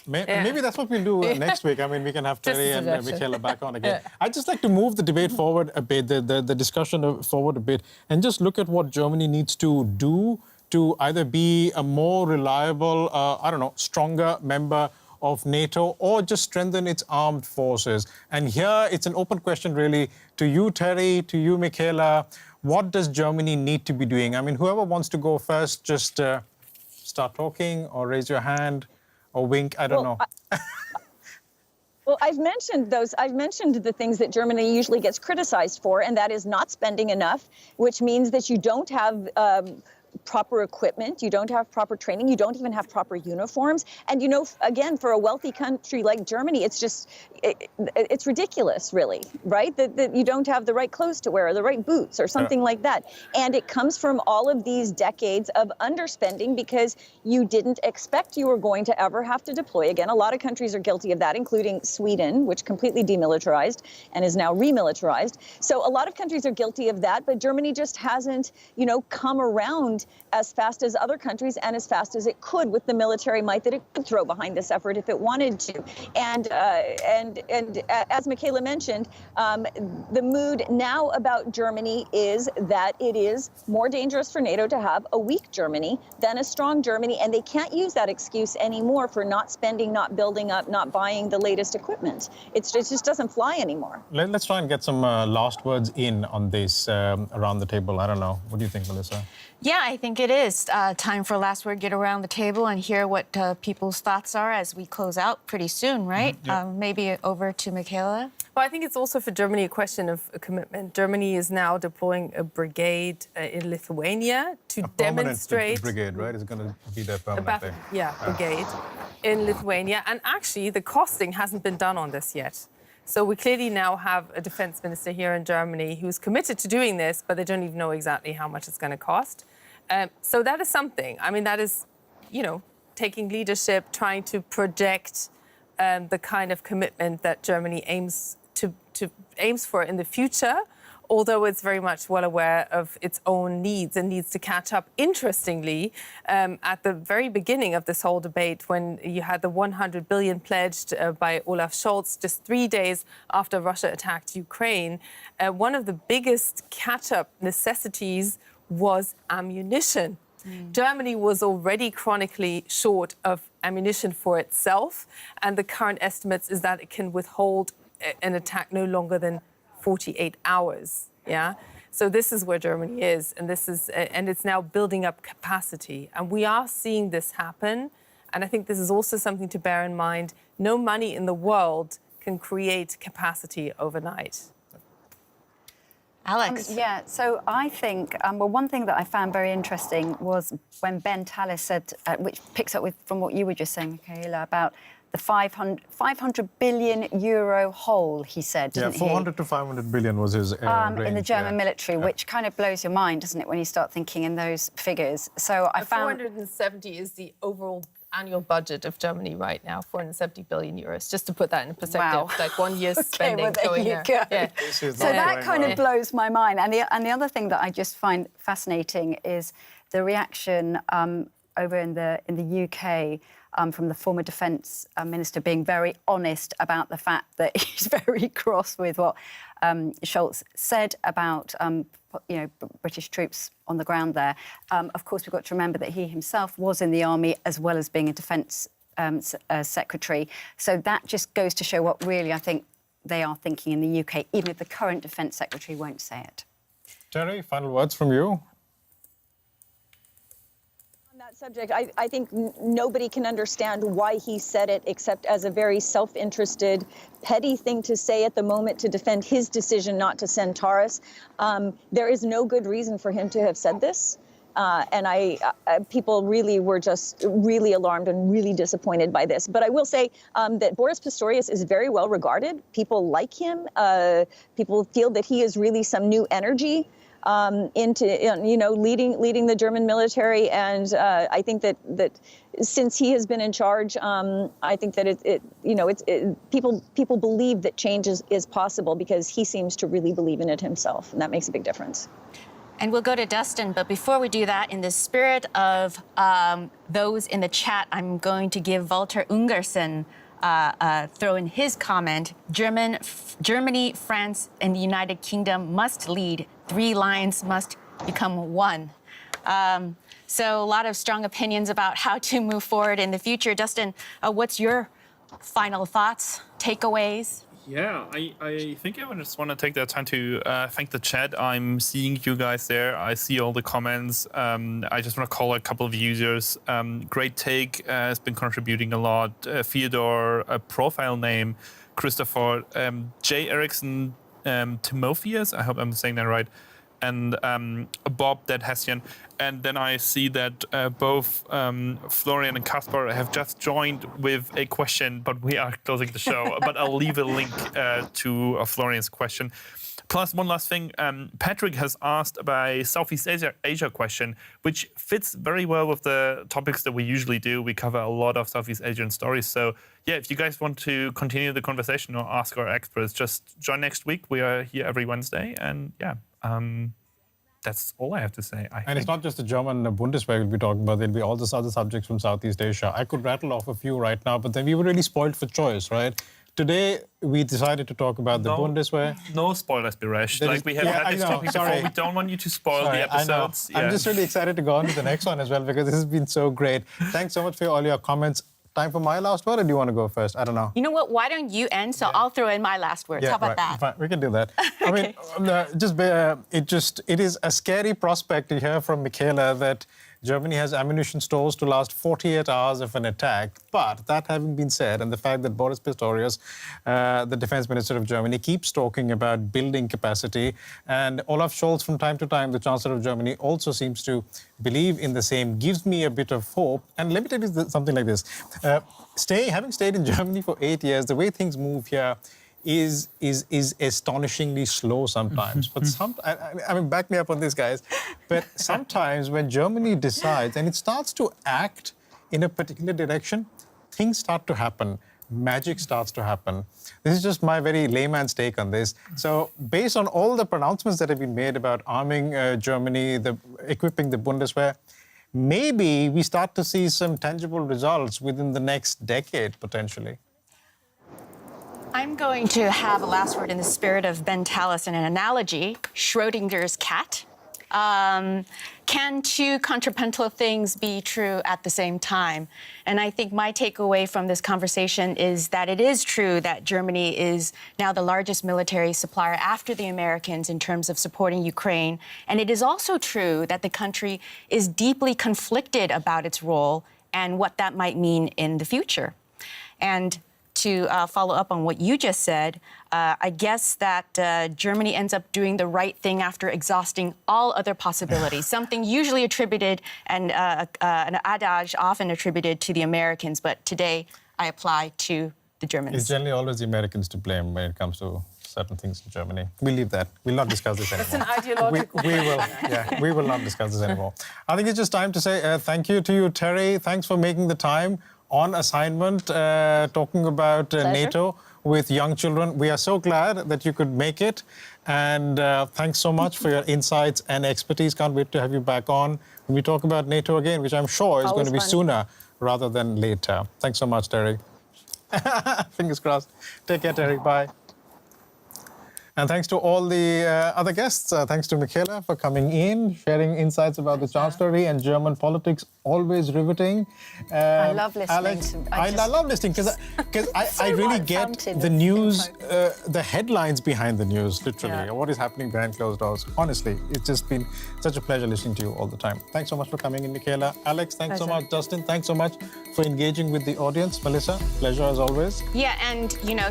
Maybe that's what we'll do next week. I mean, we can have Terry and Michaela back on again. I'd just like to move the debate forward a bit, the discussion forward a bit, and just look at what Germany needs to do to either be a more reliable, stronger member of NATO, or just strengthen its armed forces. And here it's an open question really to you, Terry, to you, Michaela. What does Germany need to be doing? I mean, whoever wants to go first, just start talking or raise your hand. Or wink, I don't know. Well, I've mentioned the things that Germany usually gets criticized for, and that is not spending enough, which means that you don't have proper equipment, you don't have proper training, you don't even have proper uniforms. And, you know, again, for a wealthy country like Germany, it's just, it's ridiculous, really, right? That you don't have the right clothes to wear or the right boots or something like that. And it comes from all of these decades of underspending because you didn't expect you were going to ever have to deploy. Again, a lot of countries are guilty of that, including Sweden, which completely demilitarized and is now remilitarized. So a lot of countries are guilty of that, but Germany just hasn't, you know, come around as fast as other countries and as fast as it could with the military might that it could throw behind this effort if it wanted to. And as Michaela mentioned, the mood now about Germany is that it is more dangerous for NATO to have a weak Germany than a strong Germany, and they can't use that excuse anymore for not spending, not building up, not buying the latest equipment. It just doesn't fly anymore. Let's try and get some last words in on this around the table. I don't know. What do you think, Melissa? Yeah, I think it is time for a last word. Get around the table and hear what people's thoughts are as we close out pretty soon, right? Maybe over to Michaela. Well, I think it's also for Germany a question of a commitment. Germany is now deploying a brigade in Lithuania to demonstrate. Brigade, right? It's going to be their permanent thing. Brigade in Lithuania. And actually, the costing hasn't been done on this yet. So we clearly now have a defense minister here in Germany who's committed to doing this, but they don't even know exactly how much it's going to cost. So that is something. I mean, that is, you know, taking leadership, trying to project the kind of commitment that Germany aims for in the future, although it's very much well aware of its own needs and needs to catch up. Interestingly, at the very beginning of this whole debate, when you had the 100 billion pledged by Olaf Scholz just 3 days after Russia attacked Ukraine, one of the biggest catch-up necessities was ammunition. Germany was already chronically short of ammunition for itself, and the current estimates is that it can withhold an attack no longer than 48 hours. Yeah, so this is where Germany is, and it's now building up capacity, and we are seeing this happen. And I think this is also something to bear in mind. No money in the world can create capacity overnight. Alex. So I think, well, one thing that I found very interesting was when Ben Tallis said, which picks up from what you were just saying, Michaela, about the 500 billion euro hole, he said, didn't he? 400 to 500 billion was his range, in the German military, which kind of blows your mind, doesn't it, when you start thinking in those figures? So I found 470 is the overall annual budget of Germany right now, 470 billion euros, just to put that in perspective. Wow. Like 1 year's spending well, there going you there. go. Yeah. So that kind of blows my mind. And the other thing that I just find fascinating is the reaction over in the UK from the former defence minister being very honest about the fact that he's very cross with what Scholz said about British troops on the ground there. Of course, we've got to remember that he himself was in the army as well as being a defence secretary. So that just goes to show what really I think they are thinking in the UK, even if the current defence secretary won't say it. Terry, final words from you. Subject, I think nobody can understand why he said it except as a very self-interested, petty thing to say at the moment to defend his decision not to send Taurus. There is no good reason for him to have said this. And people really were just really alarmed and really disappointed by this. But I will say that Boris Pistorius is very well regarded. People like him. People feel that he is really some new energy into leading the German military, and I think that since he has been in charge, I think that people believe that change is possible because he seems to really believe in it himself, and that makes a big difference. And we'll go to Dustin, but before we do that, in the spirit of those in the chat, I'm going to give Walter Ungerson throw in his comment. Germany, France, and the United Kingdom must lead. 3 lines must become 1. So a lot of strong opinions about how to move forward in the future. Dustin, what's your final thoughts, takeaways? Yeah, I think I just want to take that time to thank the chat. I'm seeing you guys there. I see all the comments. I just want to call a couple of users. Great Take has been contributing a lot. Theodore, a profile name. Christopher, J. Erickson, Timotheus, I hope I'm saying that right. and Bob that Hessian. And then I see that both Florian and Kaspar have just joined with a question, but we are closing the show. But I'll leave a link to Florian's question. Plus, one last thing, Patrick has asked about a Southeast Asia question, which fits very well with the topics that we usually do. We cover a lot of Southeast Asian stories. So, yeah, if you guys want to continue the conversation or ask our experts, just join next week. We are here every Wednesday. And, yeah, that's all I have to say. And it's not just the German Bundeswehr we'll be talking about. There'll be all these other subjects from Southeast Asia. I could rattle off a few right now, but then we were really spoiled for choice, right? Today, we decided to talk about the Bundeswehr. No spoilers, Biresh. Like we have had this topic before. We don't want you to spoil the episodes. I'm just really excited to go on to the next one as well, because this has been so great. Thanks so much for all your comments. Time for my last word, or do you want to go first? I don't know. You know what? Why don't you end? So I'll throw in my last words. How about that? Fine. We can do that. Okay. I mean, it is a scary prospect to hear from Michaela that Germany has ammunition stores to last 48 hours of an attack. But that having been said, and the fact that Boris Pistorius, the defense minister of Germany, keeps talking about building capacity, and Olaf Scholz from time to time, the chancellor of Germany, also seems to believe in the same, gives me a bit of hope. And let me tell you something like this. Having stayed in Germany for 8 years, the way things move here is astonishingly slow sometimes. But I mean, back me up on this, guys. But sometimes when Germany decides and it starts to act in a particular direction, things start to happen. Magic starts to happen. This is just my very layman's take on this. So based on all the pronouncements that have been made about arming Germany, equipping the Bundeswehr, maybe we start to see some tangible results within the next decade, potentially. I'm going to have a last word in the spirit of Ben Tallis and an analogy, Schrodinger's cat. Can two contrapuntal things be true at the same time? And I think my takeaway from this conversation is that it is true that Germany is now the largest military supplier after the Americans in terms of supporting Ukraine. And it is also true that the country is deeply conflicted about its role and what that might mean in the future. And to follow up on what you just said, I guess that Germany ends up doing the right thing after exhausting all other possibilities, something usually attributed and an adage often attributed to the Americans, but today I apply to the Germans. It's generally always the Americans to blame when it comes to certain things in Germany. We'll leave that. We'll not discuss this anymore. It's an ideological... we will not discuss this anymore. I think it's just time to say thank you to you, Terry. Thanks for making the time on assignment, talking about NATO with young children. We are so glad that you could make it. And thanks so much for your insights and expertise. Can't wait to have you back on when we talk about NATO again, which I'm sure is going to be sooner rather than later. Thanks so much, Terry. Fingers crossed. Take care, Terry. Bye. And thanks to all the other guests. Thanks to Michaela for coming in, sharing insights about the Chancellery and German politics. Always riveting. I love listening. Alex, I love listening because I really get the news, the headlines behind the news, literally, what is happening behind closed doors. Honestly, it's just been such a pleasure listening to you all the time. Thanks so much for coming in, Michaela. Alex, thanks so much. Justin, thanks so much for engaging with the audience. Melissa, pleasure as always. Yeah, and you know,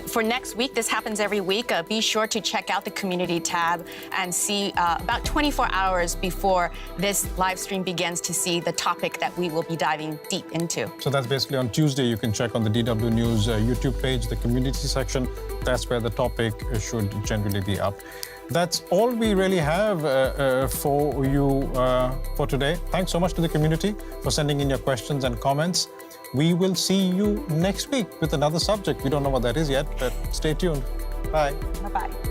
for next week, this happens every week. Be sure to check out the community tab and see about 24 hours before this live stream begins to see the topic that we will be diving deep into. So that's basically on Tuesday. You can check on the DW News YouTube page, the community section. That's where the topic should generally be up. That's all we really have for you for today. Thanks so much to the community for sending in your questions and comments. We will see you next week with another subject. We don't know what that is yet, but stay tuned. Bye. Bye-bye.